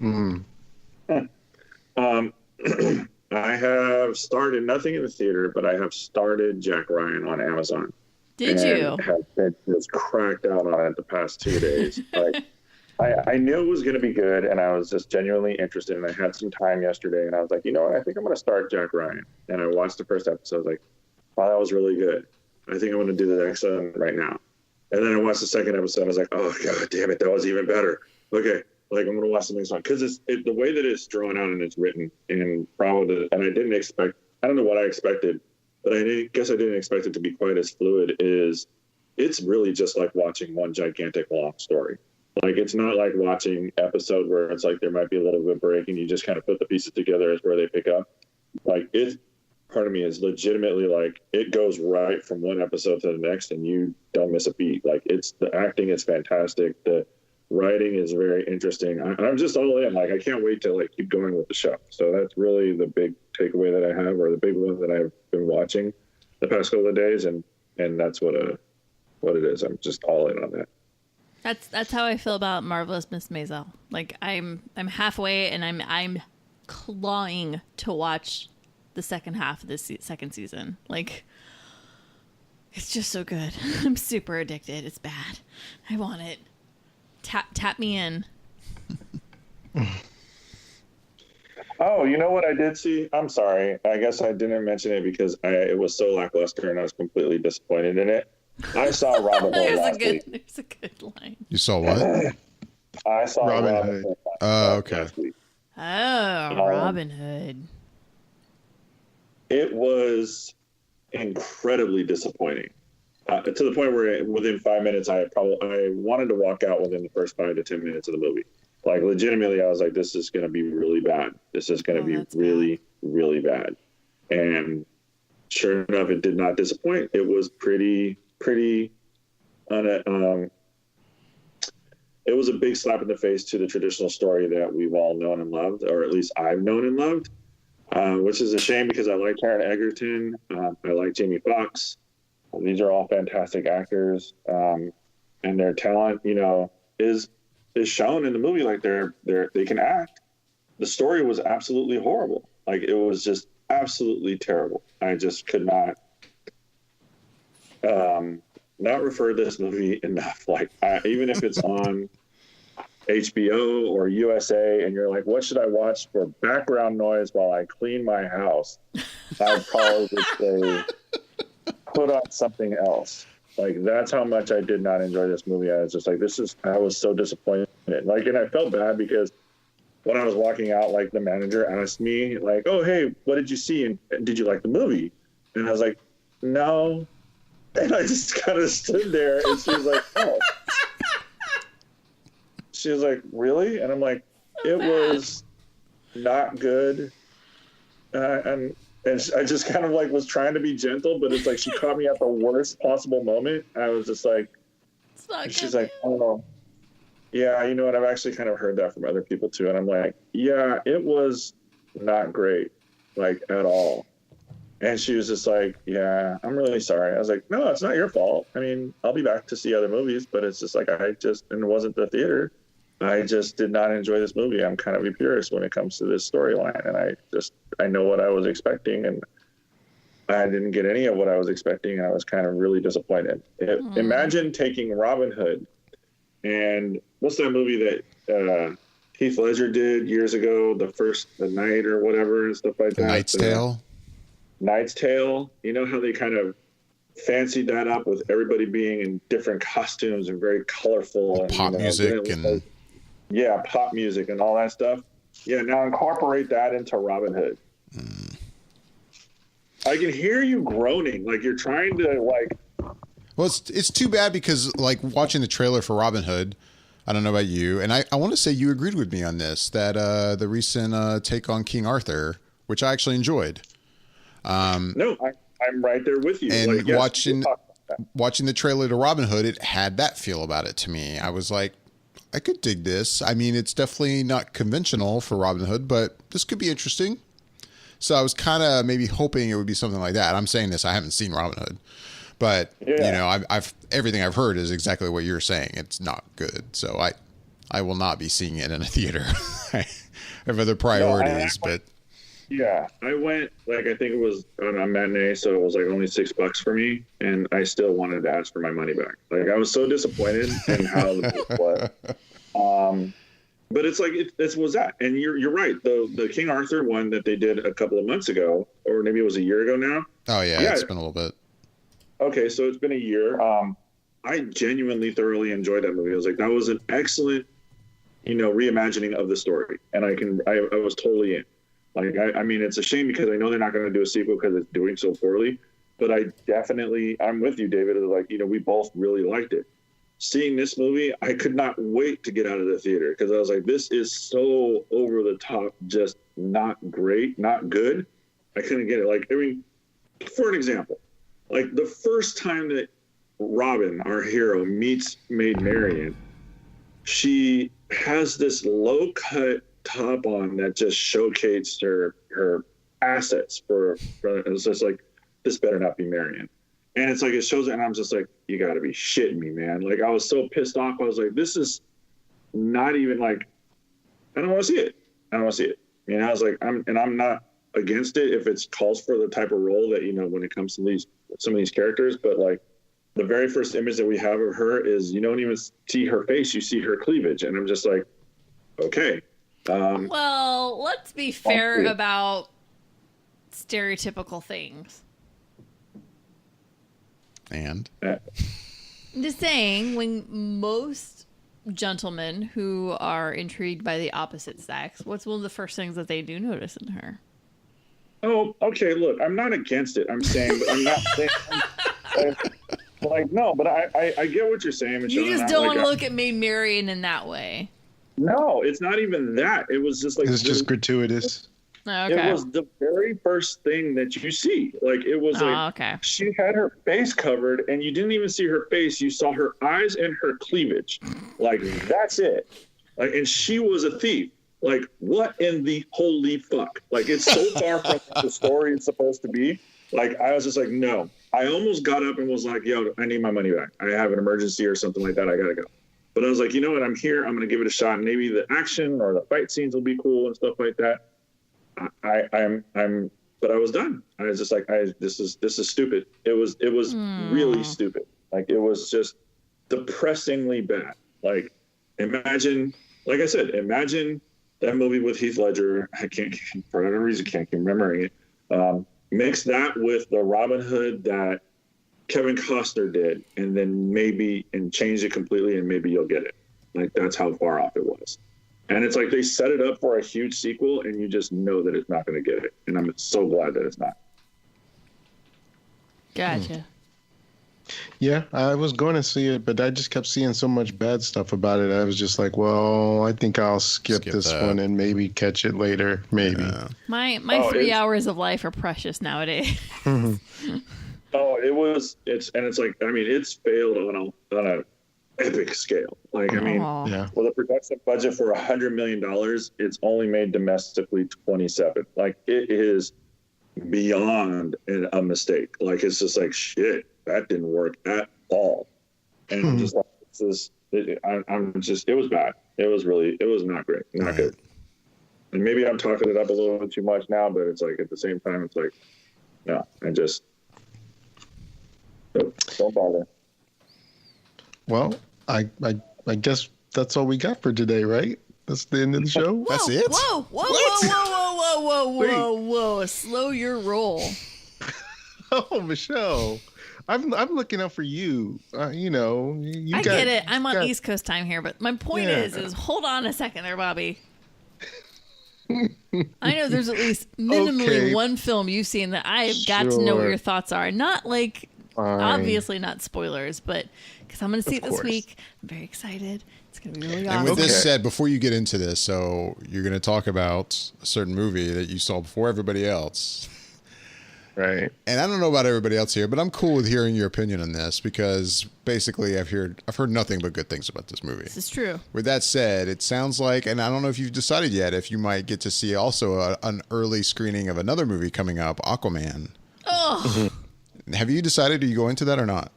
[SPEAKER 3] I have started nothing in the theater, but I have started Jack Ryan on Amazon.
[SPEAKER 4] Did you?
[SPEAKER 3] Have been just cracked out on it the past 2 days. Like, I knew it was going to be good, and I was just genuinely interested. And I had some time yesterday, and I was like, you know what? I think I'm going to start Jack Ryan. And I watched the first episode. I was like, wow, that was really good. I think I'm going to do the next one right now. And then I watched the second episode. I was like, oh, God damn it. That was even better. Okay. Like, I'm going to watch the next one. Because the way that it's drawn out and it's written, and I didn't expect, I don't know what I expected, but guess I didn't expect it to be quite as fluid, it's really just like watching one gigantic long story. Like, it's not like watching episode where it's like there might be a little bit of break and you just kind of put the pieces together as where they pick up. Like, part of me is legitimately like, it goes right from one episode to the next and you don't miss a beat. Like, the acting is fantastic. The writing is very interesting. I'm just all in. Like, I can't wait to like keep going with the show. So that's really the big takeaway that I have, or the big one that I've been watching the past couple of days. And that's what it is. I'm just all in on that.
[SPEAKER 4] That's how I feel about Marvelous Miss Maisel. Like I'm halfway, and I'm clawing to watch the second half of this second season. Like, it's just so good. I'm super addicted. It's bad. I want it. Tap me in.
[SPEAKER 3] Oh, you know what I did see? I'm sorry. I guess I didn't mention it because it was so lackluster and I was completely disappointed in it. I saw Robin Hood last week.
[SPEAKER 4] There's a good line.
[SPEAKER 1] You saw what?
[SPEAKER 3] I saw
[SPEAKER 2] Robin
[SPEAKER 3] Robin
[SPEAKER 2] Hood.
[SPEAKER 3] Hood.
[SPEAKER 1] Oh, okay.
[SPEAKER 3] Last week.
[SPEAKER 4] Oh, Robin Hood.
[SPEAKER 3] It was incredibly disappointing. To the point where within 5 minutes, I wanted to walk out within the first 5 to 10 minutes of the movie. Like, legitimately, I was like, this is going to be really bad. This is going to be really, really bad. And sure enough, it did not disappoint. It was it was a big slap in the face to the traditional story that we've all known and loved, or at least I've known and loved, which is a shame because I like Taron Egerton. I like Jamie Foxx. These are all fantastic actors, and their talent, is shown in the movie. Like they can act. The story was absolutely horrible. Like, it was just absolutely terrible. I just could not refer to this movie enough. Like, even if it's on HBO or USA and you're like, what should I watch for background noise while I clean my house? I'd probably say put on something else. Like, that's how much I did not enjoy this movie. I was just like, I was so disappointed. Like, and I felt bad because when I was walking out, like the manager asked me, like, "Oh, hey, what did you see? And did you like the movie?" And I was like, "No." And I just kind of stood there, and she was like, "Oh." She was like, "Really?" And I'm like, "It was not good." And I just kind of like was trying to be gentle, but it's like she caught me at the worst possible moment. I was just like, she's like, "Oh, yeah, you know what? I've actually kind of heard that from other people too." And I'm like, "Yeah, it was not great, like at all." And she was just like, "Yeah, I'm really sorry." I was like, "No, it's not your fault. I mean, I'll be back to see other movies, but it's just like and it wasn't the theater. I just did not enjoy this movie. I'm kind of a purist when it comes to this storyline, and I know what I was expecting, and I didn't get any of what I was expecting, and I was kind of really disappointed." Imagine taking Robin Hood and what's that movie that Heath Ledger did years ago, the night or whatever and stuff like that.
[SPEAKER 1] Knight's Tale.
[SPEAKER 3] Knight's Tale. You know how they kind of fancied that up with everybody being in different costumes and very colorful and
[SPEAKER 1] pop music and
[SPEAKER 3] pop music and all that stuff. Yeah, now incorporate that into Robin Hood. I can hear you groaning, like you're trying to like.
[SPEAKER 1] Well, it's too bad because like watching the trailer for Robin Hood, I don't know about you, and I want to say you agreed with me on this, that the recent take on King Arthur, which I actually enjoyed.
[SPEAKER 3] No, I'm right there with you.
[SPEAKER 1] And
[SPEAKER 3] like, yes,
[SPEAKER 1] watching the trailer to Robin Hood, it had that feel about it to me. I was like, I could dig this. I mean, it's definitely not conventional for Robin Hood, but this could be interesting. So I was kind of maybe hoping it would be something like that. I'm saying this, I haven't seen Robin Hood, but you know, I've everything I've heard is exactly what you're saying. It's not good. So I will not be seeing it in a theater. I have other priorities, but.
[SPEAKER 3] Yeah, I went, like, I think it was on a matinee, so it was like only $6 for me, and I still wanted to ask for my money back. Like, I was so disappointed in how the book was. But it's like, this was that. And you're right. The King Arthur one that they did a couple of months ago, or maybe it was a year ago now.
[SPEAKER 1] Oh, yeah, it's been a little bit.
[SPEAKER 3] Okay, so it's been a year. I genuinely thoroughly enjoyed that movie. I was like, that was an excellent, reimagining of the story. And I was totally in. Like, I mean, it's a shame because I know they're not going to do a sequel because it's doing so poorly. But I'm with you, David. Like, we both really liked it. Seeing this movie, I could not wait to get out of the theater because I was like, this is so over the top, just not great, not good. I couldn't get it. Like, I mean, for an example, like the first time that Robin, our hero, meets Maid Marian, she has this low-cut top on that just showcased her assets for it's just like, this better not be Marian. And it's like, it shows it, and I'm just like, you gotta be shitting me, man. Like, I was so pissed off. I was like, this is not even like, I don't want to see it. I was like, I'm not against it if it calls for the type of role that, when it comes to some of these characters, but like the very first image that we have of her is, you don't even see her face, you see her cleavage. And I'm just like, okay.
[SPEAKER 4] Well, let's be fair about stereotypical things.
[SPEAKER 1] And?
[SPEAKER 4] I'm just saying, when most gentlemen who are intrigued by the opposite sex, what's one of the first things that they do notice in her?
[SPEAKER 3] Oh, okay, look, I'm not against it. I'm saying, but I'm not saying... like, no, but I get what you're saying, Michelle.
[SPEAKER 4] You just don't want to look at Maid Marian in that way.
[SPEAKER 3] No, it's not even that. It was just like...
[SPEAKER 2] It's just gratuitous.
[SPEAKER 4] Okay.
[SPEAKER 3] It was the very first thing that you see. Like, it was like, she had her face covered, and you didn't even see her face. You saw her eyes and her cleavage. Like, that's it. Like, and she was a thief. Like, what in the holy fuck? Like, it's so far from the story it's supposed to be. Like, I was just like, no. I almost got up and was like, yo, I need my money back. I have an emergency or something like that. I gotta go. But I was like, you know what? I'm here. I'm going to give it a shot. Maybe the action or the fight scenes will be cool and stuff like that. But I was done. I was just like, this is stupid. It was really stupid. Like, it was just depressingly bad. Like, imagine that movie with Heath Ledger. I can't, for whatever reason, can't keep remembering it. Mix that with the Robin Hood that Kevin Costner did, and then and change it completely, and maybe you'll get it. Like, that's how far off it was. And it's like they set it up for a huge sequel, and you just know that it's not going to get it. And I'm so glad that it's not.
[SPEAKER 4] Gotcha.
[SPEAKER 2] Yeah, I was going to see it, but I just kept seeing so much bad stuff about it. I was just like, well, I think I'll skip this
[SPEAKER 1] that.
[SPEAKER 2] one and maybe catch it later. Maybe.
[SPEAKER 1] Yeah.
[SPEAKER 4] My 3 hours of life are precious nowadays.
[SPEAKER 3] Oh, it's like, I mean, it's failed on a epic scale. Like, I mean,
[SPEAKER 2] Yeah.
[SPEAKER 3] with a production budget for $100 million, it's only made domestically 27. Like, it is beyond a mistake. Like, it's just like, shit, that didn't work at all. And I'm just like, it was bad. It was not great, not good. And maybe I'm talking it up a little bit too much now, but it's like, at the same time, it's like, no, don't bother.
[SPEAKER 2] Well, I guess that's all we got for today, right? That's the end of the show.
[SPEAKER 1] That's it?
[SPEAKER 4] Whoa. Slow your roll.
[SPEAKER 2] Oh, Michelle, I'm looking out for you. You
[SPEAKER 4] I get it. I'm on East Coast time here, but my point is hold on a second there, Bobby. I know there's at least minimally one film you've seen that I've got to know what your thoughts are. Not like, obviously not spoilers, but because I'm going to see it this week. I'm very excited. It's going to be really awesome.
[SPEAKER 1] And with this said, before you get into this, so you're going to talk about a certain movie that you saw before everybody else.
[SPEAKER 2] Right.
[SPEAKER 1] And I don't know about everybody else here, but I'm cool with hearing your opinion on this because basically I've heard nothing but good things about this movie.
[SPEAKER 4] This is true.
[SPEAKER 1] With that said, it sounds like, and I don't know if you've decided yet, if you might get to see also an early screening of another movie coming up, Aquaman.
[SPEAKER 4] Oh.
[SPEAKER 1] Have you decided, do you go into that or not?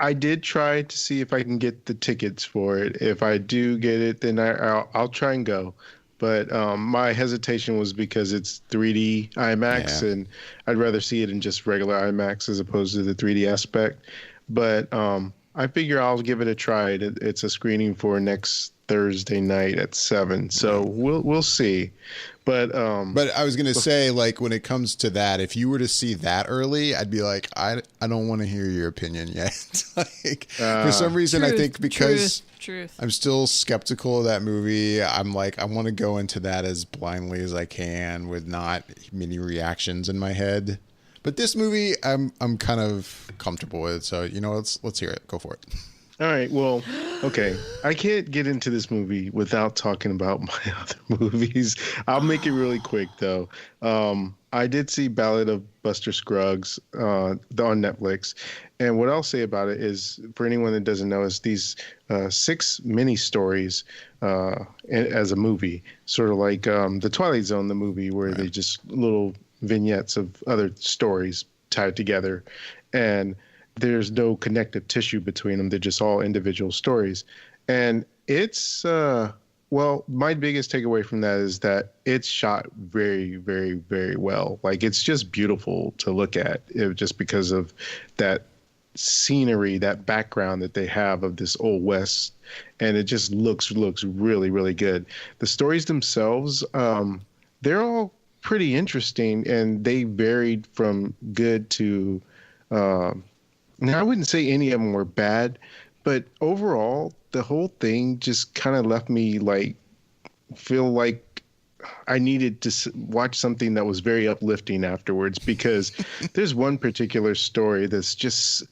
[SPEAKER 2] I did try to see if I can get the tickets for it. If I do get it, then I'll try and go. But my hesitation was because it's 3D IMAX, and I'd rather see it in just regular IMAX as opposed to the 3D aspect. But I figure I'll give it a try. It's a screening for next Thursday night at 7. So we'll see. But
[SPEAKER 1] I was gonna say, like, when it comes to that, if you were to see that early, I'd be like, I don't want to hear your opinion yet. Like, for some reason, I think because I'm still skeptical of that movie, I'm like, I want to go into that as blindly as I can with not many reactions in my head. But this movie, I'm kind of comfortable with. So let's hear it. Go for it.
[SPEAKER 2] All right. Well, okay. I can't get into this movie without talking about my other movies. I'll make it really quick, though. I did see Ballad of Buster Scruggs on Netflix. And what I'll say about it is, for anyone that doesn't know, is these 6 mini stories as a movie, sort of like The Twilight Zone, the movie, where they just little vignettes of other stories tied together. And there's no connective tissue between them. They're just all individual stories. And it's, my biggest takeaway from that is that it's shot very, very, very well. Like, it's just beautiful to look at, just because of that scenery, that background that they have of this Old West. And it just looks really, really good. The stories themselves, they're all pretty interesting, and they varied from good to, now, I wouldn't say any of them were bad, but overall, the whole thing just kind of left me feel like I needed to watch something that was very uplifting afterwards, because there's one particular story that's just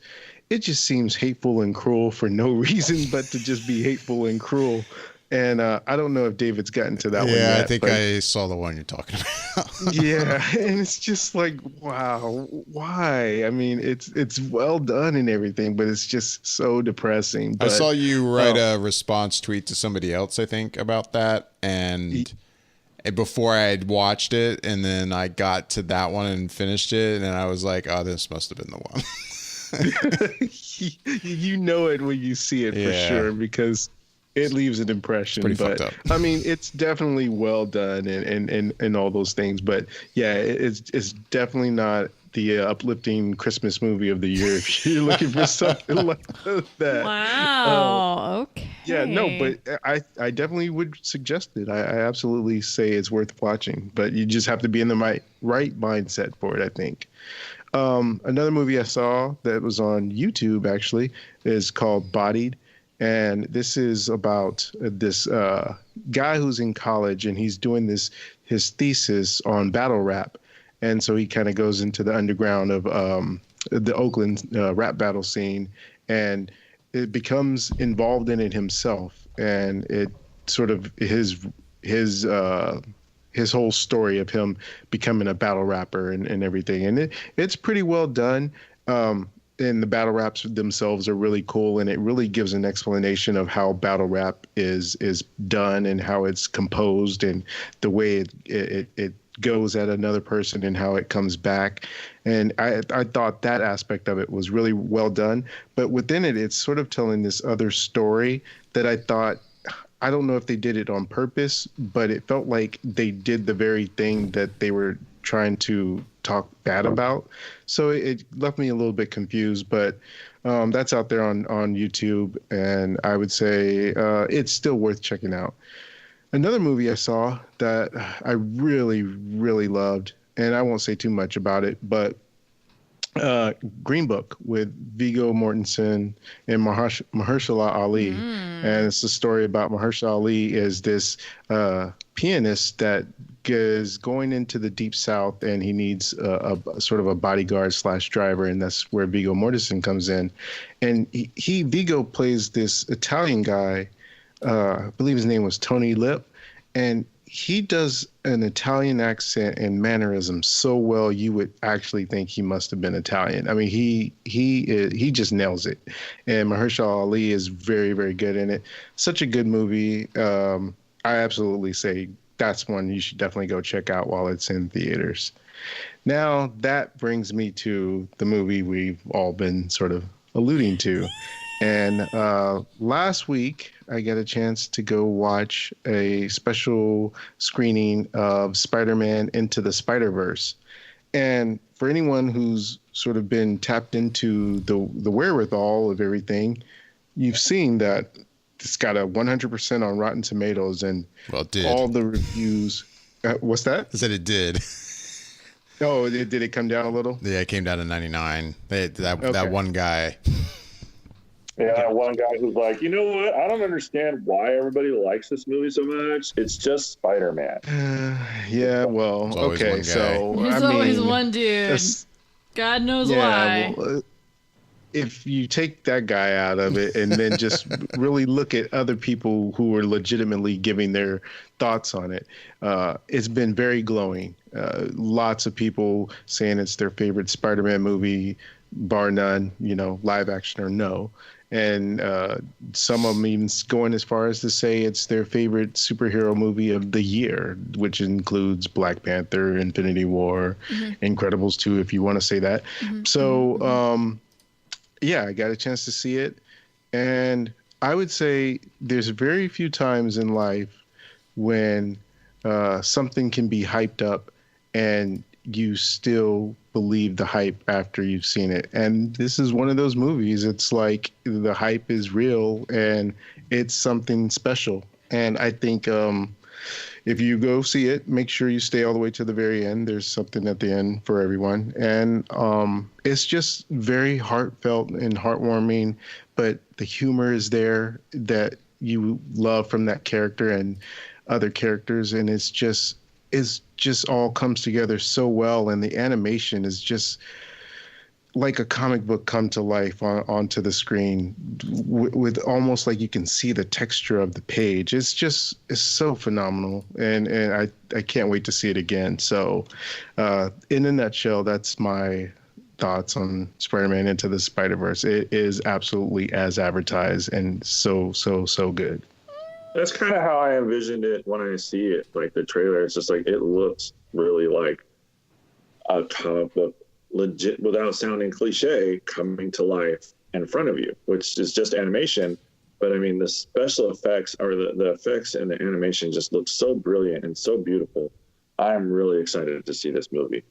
[SPEAKER 2] seems hateful and cruel for no reason but to just be hateful and cruel. And I don't know if David's gotten to that one yet.
[SPEAKER 1] Yeah, I think I saw the one you're talking about.
[SPEAKER 2] Yeah, and it's just like, wow, why? I mean, it's well done and everything, but it's just so depressing. But
[SPEAKER 1] I saw you write a response tweet to somebody else, I think, about that, and before I had watched it, and then I got to that one and finished it, and I was like, oh, this must have been the one.
[SPEAKER 2] You know it when you see it for sure, because it leaves an impression.
[SPEAKER 1] It's pretty fucked up.
[SPEAKER 2] I mean, it's definitely well done and all those things. But yeah, it's definitely not the uplifting Christmas movie of the year if you're looking for something like that.
[SPEAKER 4] Wow. Okay.
[SPEAKER 2] Yeah, no, but I definitely would suggest it. I absolutely say it's worth watching, but you just have to be in the right mindset for it, I think. Another movie I saw that was on YouTube, actually, is called Bodied. And this is about this guy who's in college, and he's doing his thesis on battle rap. And so he kind of goes into the underground of the Oakland rap battle scene, and it becomes involved in it himself. And it sort of his whole story of him becoming a battle rapper and everything. And it's pretty well done. And the battle raps themselves are really cool, and it really gives an explanation of how battle rap is done and how it's composed and the way it goes at another person and how it comes back. And I thought that aspect of it was really well done. But within it, it's sort of telling this other story that I thought, I don't know if they did it on purpose, but it felt like they did the very thing that they were trying to talk bad about. So it left me a little bit confused, but that's out there on YouTube, and I would say it's still worth checking out. Another movie I saw that I really, really loved, and I won't say too much about it, but Green Book with Viggo Mortensen and Mahershala Ali. And it's a story about Mahershala Ali is this pianist that is going into the deep south, and he needs a sort of a bodyguard / driver, and that's where Viggo Mortensen comes in. And Viggo plays this Italian guy, I believe his name was Tony Lip, and he does an Italian accent and mannerism so well you would actually think he must have been Italian. I mean, he just nails it, and Mahershala Ali is very, very good in it. Such a good movie. I absolutely say that's one you should definitely go check out while it's in theaters. Now that brings me to the movie we've all been sort of alluding to. And last week, I got a chance to go watch a special screening of Spider-Man Into the Spider-Verse. And for anyone who's sort of been tapped into the wherewithal of everything, you've seen that it's got a 100% on Rotten Tomatoes, and all the reviews. What's that?
[SPEAKER 1] I said it did.
[SPEAKER 2] Oh, did it come down a little?
[SPEAKER 1] Yeah, it came down to 99. That one guy.
[SPEAKER 3] Yeah, that one guy who's like, you know what? I don't understand why everybody likes this movie so much. It's just Spider-Man.
[SPEAKER 2] Yeah, well, okay. So
[SPEAKER 4] there's always one dude. God knows why.
[SPEAKER 2] Well, if you take that guy out of it and then just really look at other people who are legitimately giving their thoughts on it, it's been very glowing. Lots of people saying it's their favorite Spider-Man movie, bar none, live action or no. And some of them even going as far as to say it's their favorite superhero movie of the year, which includes Black Panther, Infinity War, Incredibles 2, if you want to say that. So, yeah, I got a chance to see it. And I would say there's very few times in life when something can be hyped up and you still believe the hype after you've seen it. And this is one of those movies. It's like the hype is real and it's something special. And I think if you go see it, make sure you stay all the way to the very end. There's something at the end for everyone. And it's just very heartfelt and heartwarming, but the humor is there that you love from that character and other characters. And it's just all comes together so well. And the animation is just like a comic book come to life onto the screen with almost like you can see the texture of the page. It's so phenomenal. And I can't wait to see it again. So in a nutshell, that's my thoughts on Spider-Man Into the Spider-Verse. It is absolutely as advertised and so good.
[SPEAKER 3] That's kind of how I envisioned it when I see it. Like the trailer, it's just like it looks really like a comic book, legit, without sounding cliche, coming to life in front of you, which is just animation. But I mean, the special effects or the effects and the animation just look so brilliant and so beautiful. I'm really excited to see this movie.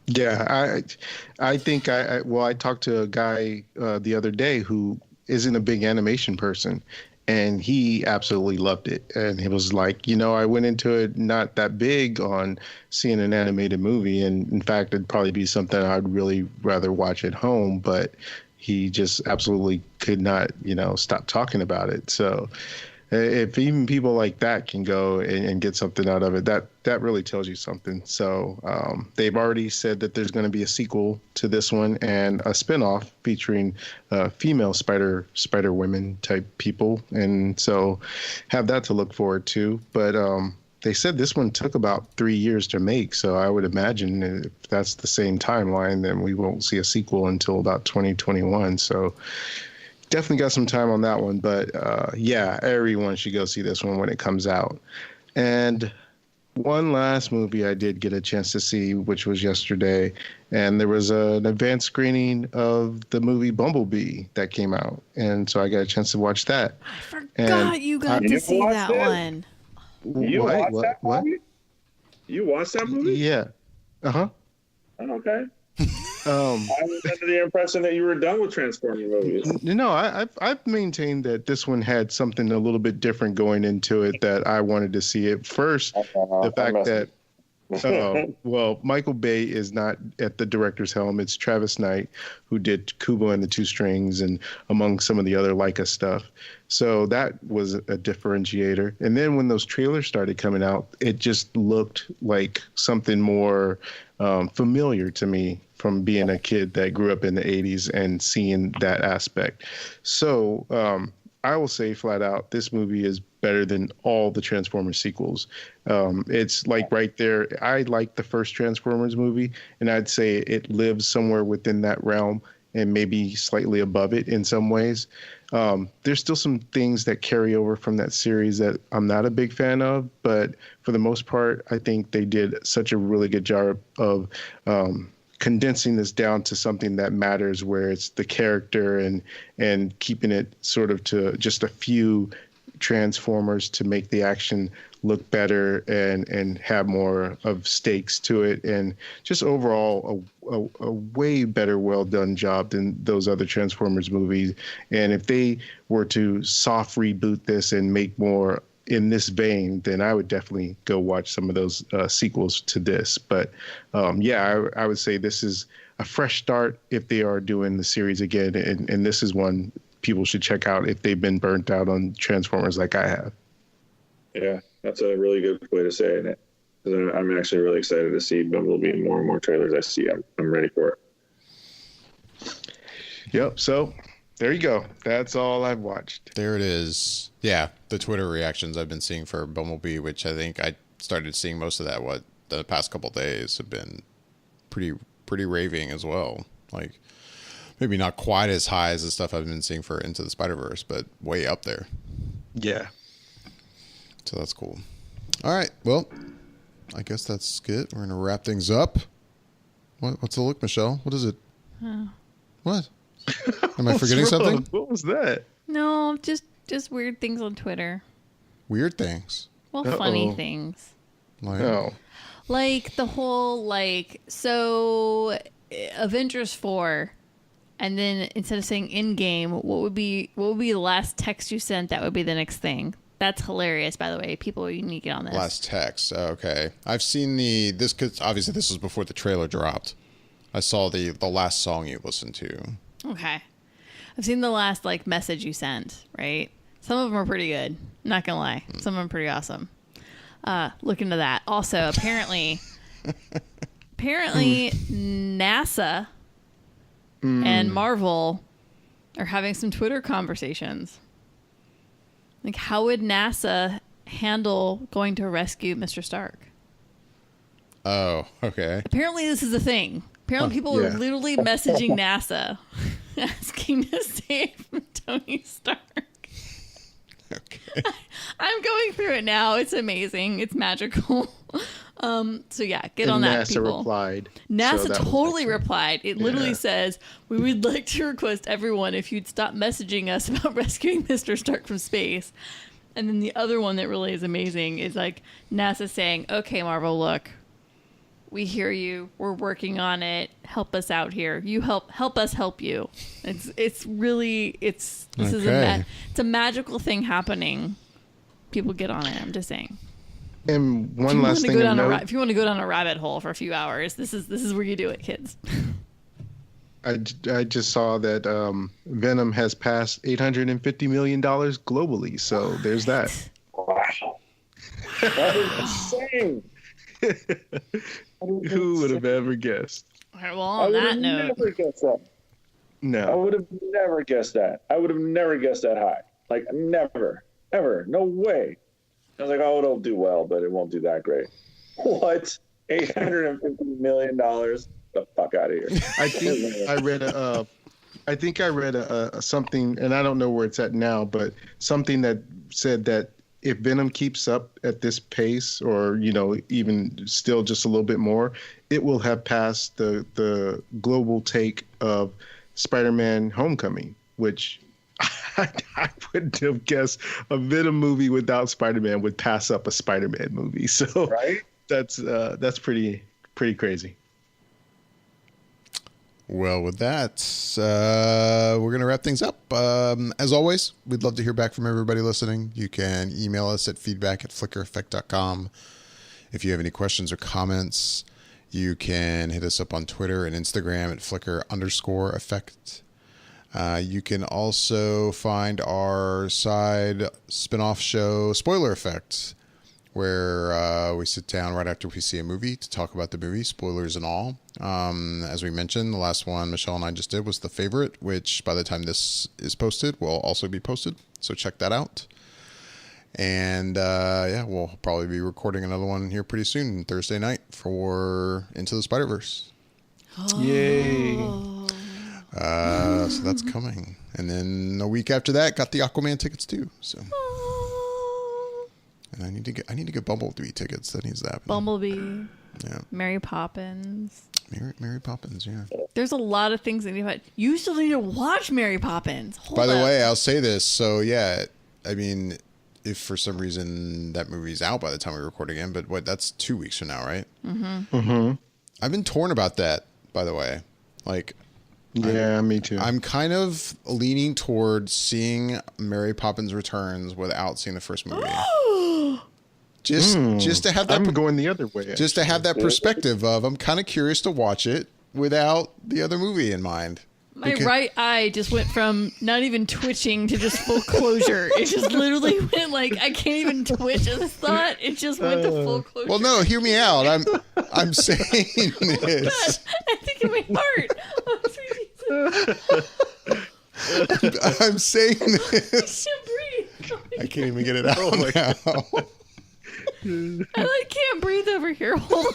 [SPEAKER 2] Yeah, I think I talked to a guy the other day who isn't a big animation person, and he absolutely loved it. And he was like, I went into it not that big on seeing an animated movie. And in fact, it'd probably be something I'd really rather watch at home. But he just absolutely could not, stop talking about it. So if even people like that can go and get something out of it, that really tells you something. So they've already said that there's going to be a sequel to this one and a spinoff featuring female spider women type people, and so have that to look forward to. But they said this one took about 3 years to make, so I would imagine if that's the same timeline, then we won't see a sequel until about 2021. So definitely got some time on that one. But yeah, everyone should go see this one when it comes out. And one last movie I did get a chance to see, which was yesterday, and there was an advanced screening of the movie Bumblebee that came out, and so I got a chance to watch that.
[SPEAKER 4] I forgot you got to see that one.
[SPEAKER 3] You watched that movie? You watched that movie?
[SPEAKER 2] Yeah. Uh-huh.
[SPEAKER 3] Okay. I was under the impression that you were done with Transformers movies.
[SPEAKER 2] No, I've maintained that this one had something a little bit different going into it that I wanted to see it first. The fact that well, Michael Bay is not at the director's helm. It's Travis Knight, who did Kubo and the Two Strings and among some of the other Leica stuff. So that was a differentiator. And then when those trailers started coming out, it just looked like something more familiar to me from being a kid that grew up in the 80s and seeing that aspect. So I will say flat out, this movie is better than all the Transformers sequels. It's like right there. I like the first Transformers movie, and I'd say it lives somewhere within that realm and maybe slightly above it in some ways. There's still some things that carry over from that series that I'm not a big fan of, but for the most part, I think they did such a really good job of condensing this down to something that matters, where it's the character and keeping it sort of to just a few Transformers to make the action look better and have more of stakes to it, and just overall a way better, well done job than those other Transformers movies. And if they were to soft reboot this and make more in this vein, then I would definitely go watch some of those sequels to this. But yeah, I would say this is a fresh start if they are doing the series again, and this is one people should check out if they've been burnt out on Transformers like I have.
[SPEAKER 3] Yeah, that's a really good way to say it. I'm actually really excited to see Bumblebee. More and more trailers I see, I'm ready for it.
[SPEAKER 2] Yep. So there you go. That's all I've watched.
[SPEAKER 1] There it is. Yeah, the Twitter reactions I've been seeing for Bumblebee, which I think I started seeing most of that the past couple days, have been pretty raving as well. Like maybe not quite as high as the stuff I've been seeing for Into the Spider-Verse, but way up there.
[SPEAKER 2] Yeah.
[SPEAKER 1] So that's cool. All right. Well, I guess that's good. We're gonna wrap things up. What's the look, Michelle? What is it? What? Am I forgetting something?
[SPEAKER 2] What was that?
[SPEAKER 4] No, just weird things on Twitter.
[SPEAKER 1] Weird things.
[SPEAKER 4] Well, funny things. Like the whole so Avengers 4, and then instead of saying Endgame, what would be the last text you sent? That would be the next thing. That's hilarious, by the way. People, you need to get on this.
[SPEAKER 1] Last text. Okay. I've seen this, cause obviously this was before the trailer dropped. I saw the last song you listened to.
[SPEAKER 4] Okay. I've seen the last message you sent, right? Some of them are pretty good. Not gonna lie. Some of them are pretty awesome. Look into that. Also, apparently NASA and Marvel are having some Twitter conversations. Like, how would NASA handle going to rescue Mr. Stark?
[SPEAKER 1] Oh, okay.
[SPEAKER 4] Apparently this is a thing. Apparently people are literally messaging NASA asking to save Tony Stark.
[SPEAKER 1] Okay.
[SPEAKER 4] I'm going through it now. It's amazing. It's magical. So yeah, get on that, people.
[SPEAKER 2] NASA replied.
[SPEAKER 4] NASA totally replied. It literally says, "We would like to request everyone if you'd stop messaging us about rescuing Mr. Stark from space." And then the other one that really is amazing is NASA saying, "Okay, Marvel, look, we hear you. We're working on it. Help us out here. You help us help you." This is a magical thing happening. People get on it. I'm just saying.
[SPEAKER 2] And one last thing to note,
[SPEAKER 4] if you want to go down a rabbit hole for a few hours, this is where you do it, kids.
[SPEAKER 2] I just saw that Venom has passed $850 million globally. So there's that.
[SPEAKER 3] Wow. That is insane.
[SPEAKER 2] Who would have ever guessed?
[SPEAKER 4] All right, well, on that note,
[SPEAKER 3] Never guessed that. I
[SPEAKER 2] No.
[SPEAKER 3] would have never guessed that. I would have never guessed that high. Like, never, ever, no way. I was like, oh, it'll do well, but it won't do that great. What? $850 million? The fuck out of here.
[SPEAKER 2] I think I read a something, and I don't know where it's at now, but something that said that if Venom keeps up at this pace, or even still just a little bit more, it will have passed the global take of Spider-Man: Homecoming, which I wouldn't have guessed a Venom movie without Spider-Man would pass up a Spider-Man movie. So
[SPEAKER 3] Right?
[SPEAKER 2] that's pretty crazy.
[SPEAKER 1] Well, with that, we're going to wrap things up. As always, we'd love to hear back from everybody listening. You can email us at feedback@flickereffect.com. If you have any questions or comments, you can hit us up on Twitter and Instagram at @flicker_effect. You can also find our side spin-off show, Spoiler Effect, where we sit down right after we see a movie to talk about the movie, spoilers and all. As we mentioned, the last one Michelle and I just did was The Favorite, which by the time this is posted will also be posted. So check that out. And we'll probably be recording another one here pretty soon, Thursday night, for Into the Spider-Verse.
[SPEAKER 2] Yay.
[SPEAKER 1] So that's coming. And then a week after that, got the Aquaman tickets too. So, and I need to get Bumblebee tickets. That needs to happen.
[SPEAKER 4] Bumblebee,
[SPEAKER 1] Yeah.
[SPEAKER 4] Mary Poppins.
[SPEAKER 1] Mary Poppins, yeah.
[SPEAKER 4] There's a lot of things that you still need to watch Mary Poppins.
[SPEAKER 1] By the way, I'll say this. So, yeah, I mean, if for some reason that movie's out by the time we record again, but that's 2 weeks from now, right?
[SPEAKER 4] Mm-hmm.
[SPEAKER 2] Mm-hmm.
[SPEAKER 1] I've been torn about that, by the way. Like,
[SPEAKER 2] Yeah, me too.
[SPEAKER 1] I'm kind of leaning towards seeing Mary Poppins Returns without seeing the first movie. Just to have that.
[SPEAKER 2] I'm going the other way.
[SPEAKER 1] Just to have that perspective of, I'm kind of curious to watch it without the other movie in mind.
[SPEAKER 4] My right eye just went from not even twitching to just full closure. It just literally went like, I can't even twitch as a thought. It just went to full closure.
[SPEAKER 1] Well, no, hear me out. I'm saying this.
[SPEAKER 4] I think in my heart.
[SPEAKER 1] I'm saying this.
[SPEAKER 4] I can't breathe.
[SPEAKER 1] I can't even get it out now.
[SPEAKER 4] I can't breathe over here. Hold on.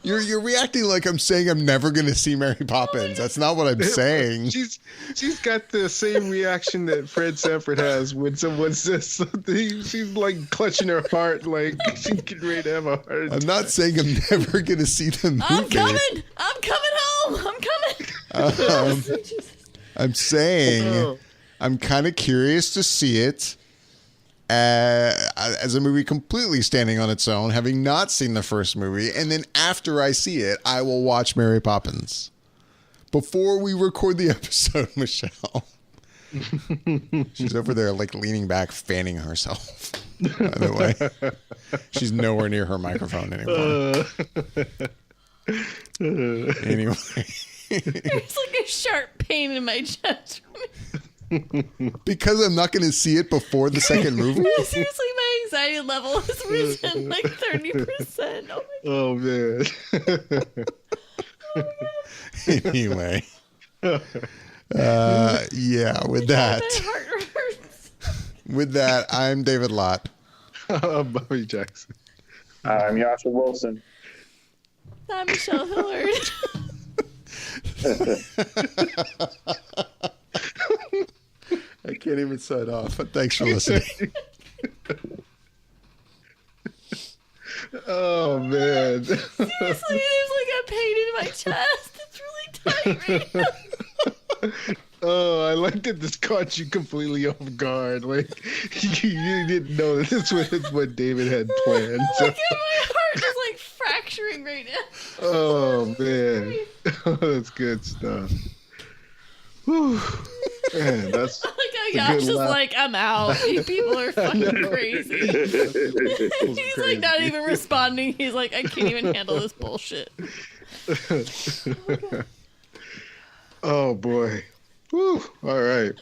[SPEAKER 1] You're reacting like I'm saying I'm never going to see Mary Poppins. That's not what I'm saying.
[SPEAKER 2] She's got the same reaction that Fred Sanford has when someone says something. She's like clutching her heart, like she's getting ready to have a heart attack.
[SPEAKER 1] I'm not saying I'm never going to see the movie.
[SPEAKER 4] I'm coming home. I'm coming.
[SPEAKER 1] I'm saying I'm kind of curious to see it as a movie completely standing on its own, having not seen the first movie. And then after I see it, I will watch Mary Poppins. Before we record the episode, Michelle. She's over there like leaning back, fanning herself. By the way, she's nowhere near her microphone anymore. Anyway.
[SPEAKER 4] There's like a sharp pain in my chest.
[SPEAKER 1] Because I'm not going to see it before the second movie?
[SPEAKER 4] Seriously, my anxiety level has risen like 30%.
[SPEAKER 2] Oh, man.
[SPEAKER 1] Anyway. Yeah, with that.
[SPEAKER 4] My heart hurts.
[SPEAKER 1] With that, I'm David Lott.
[SPEAKER 2] Bobby Jackson.
[SPEAKER 3] I'm Yasha Wilson.
[SPEAKER 4] I'm Michelle Hillard.
[SPEAKER 1] I can't even sign off, but thanks for listening.
[SPEAKER 2] Oh, man.
[SPEAKER 4] Seriously, there's like a pain in my chest. It's really tight right now.
[SPEAKER 2] Oh, I like that this caught you completely off guard. Like, you didn't know that this was what David had planned. So.
[SPEAKER 4] Look at my heart is like fracturing right now.
[SPEAKER 2] Oh, man. Oh, that's good stuff. Whew. Man, that's
[SPEAKER 4] Like how Yash is like, I'm out. You people are fucking crazy. He's like not even responding. He's like, I can't even handle this bullshit.
[SPEAKER 2] Oh boy. Woo. All right.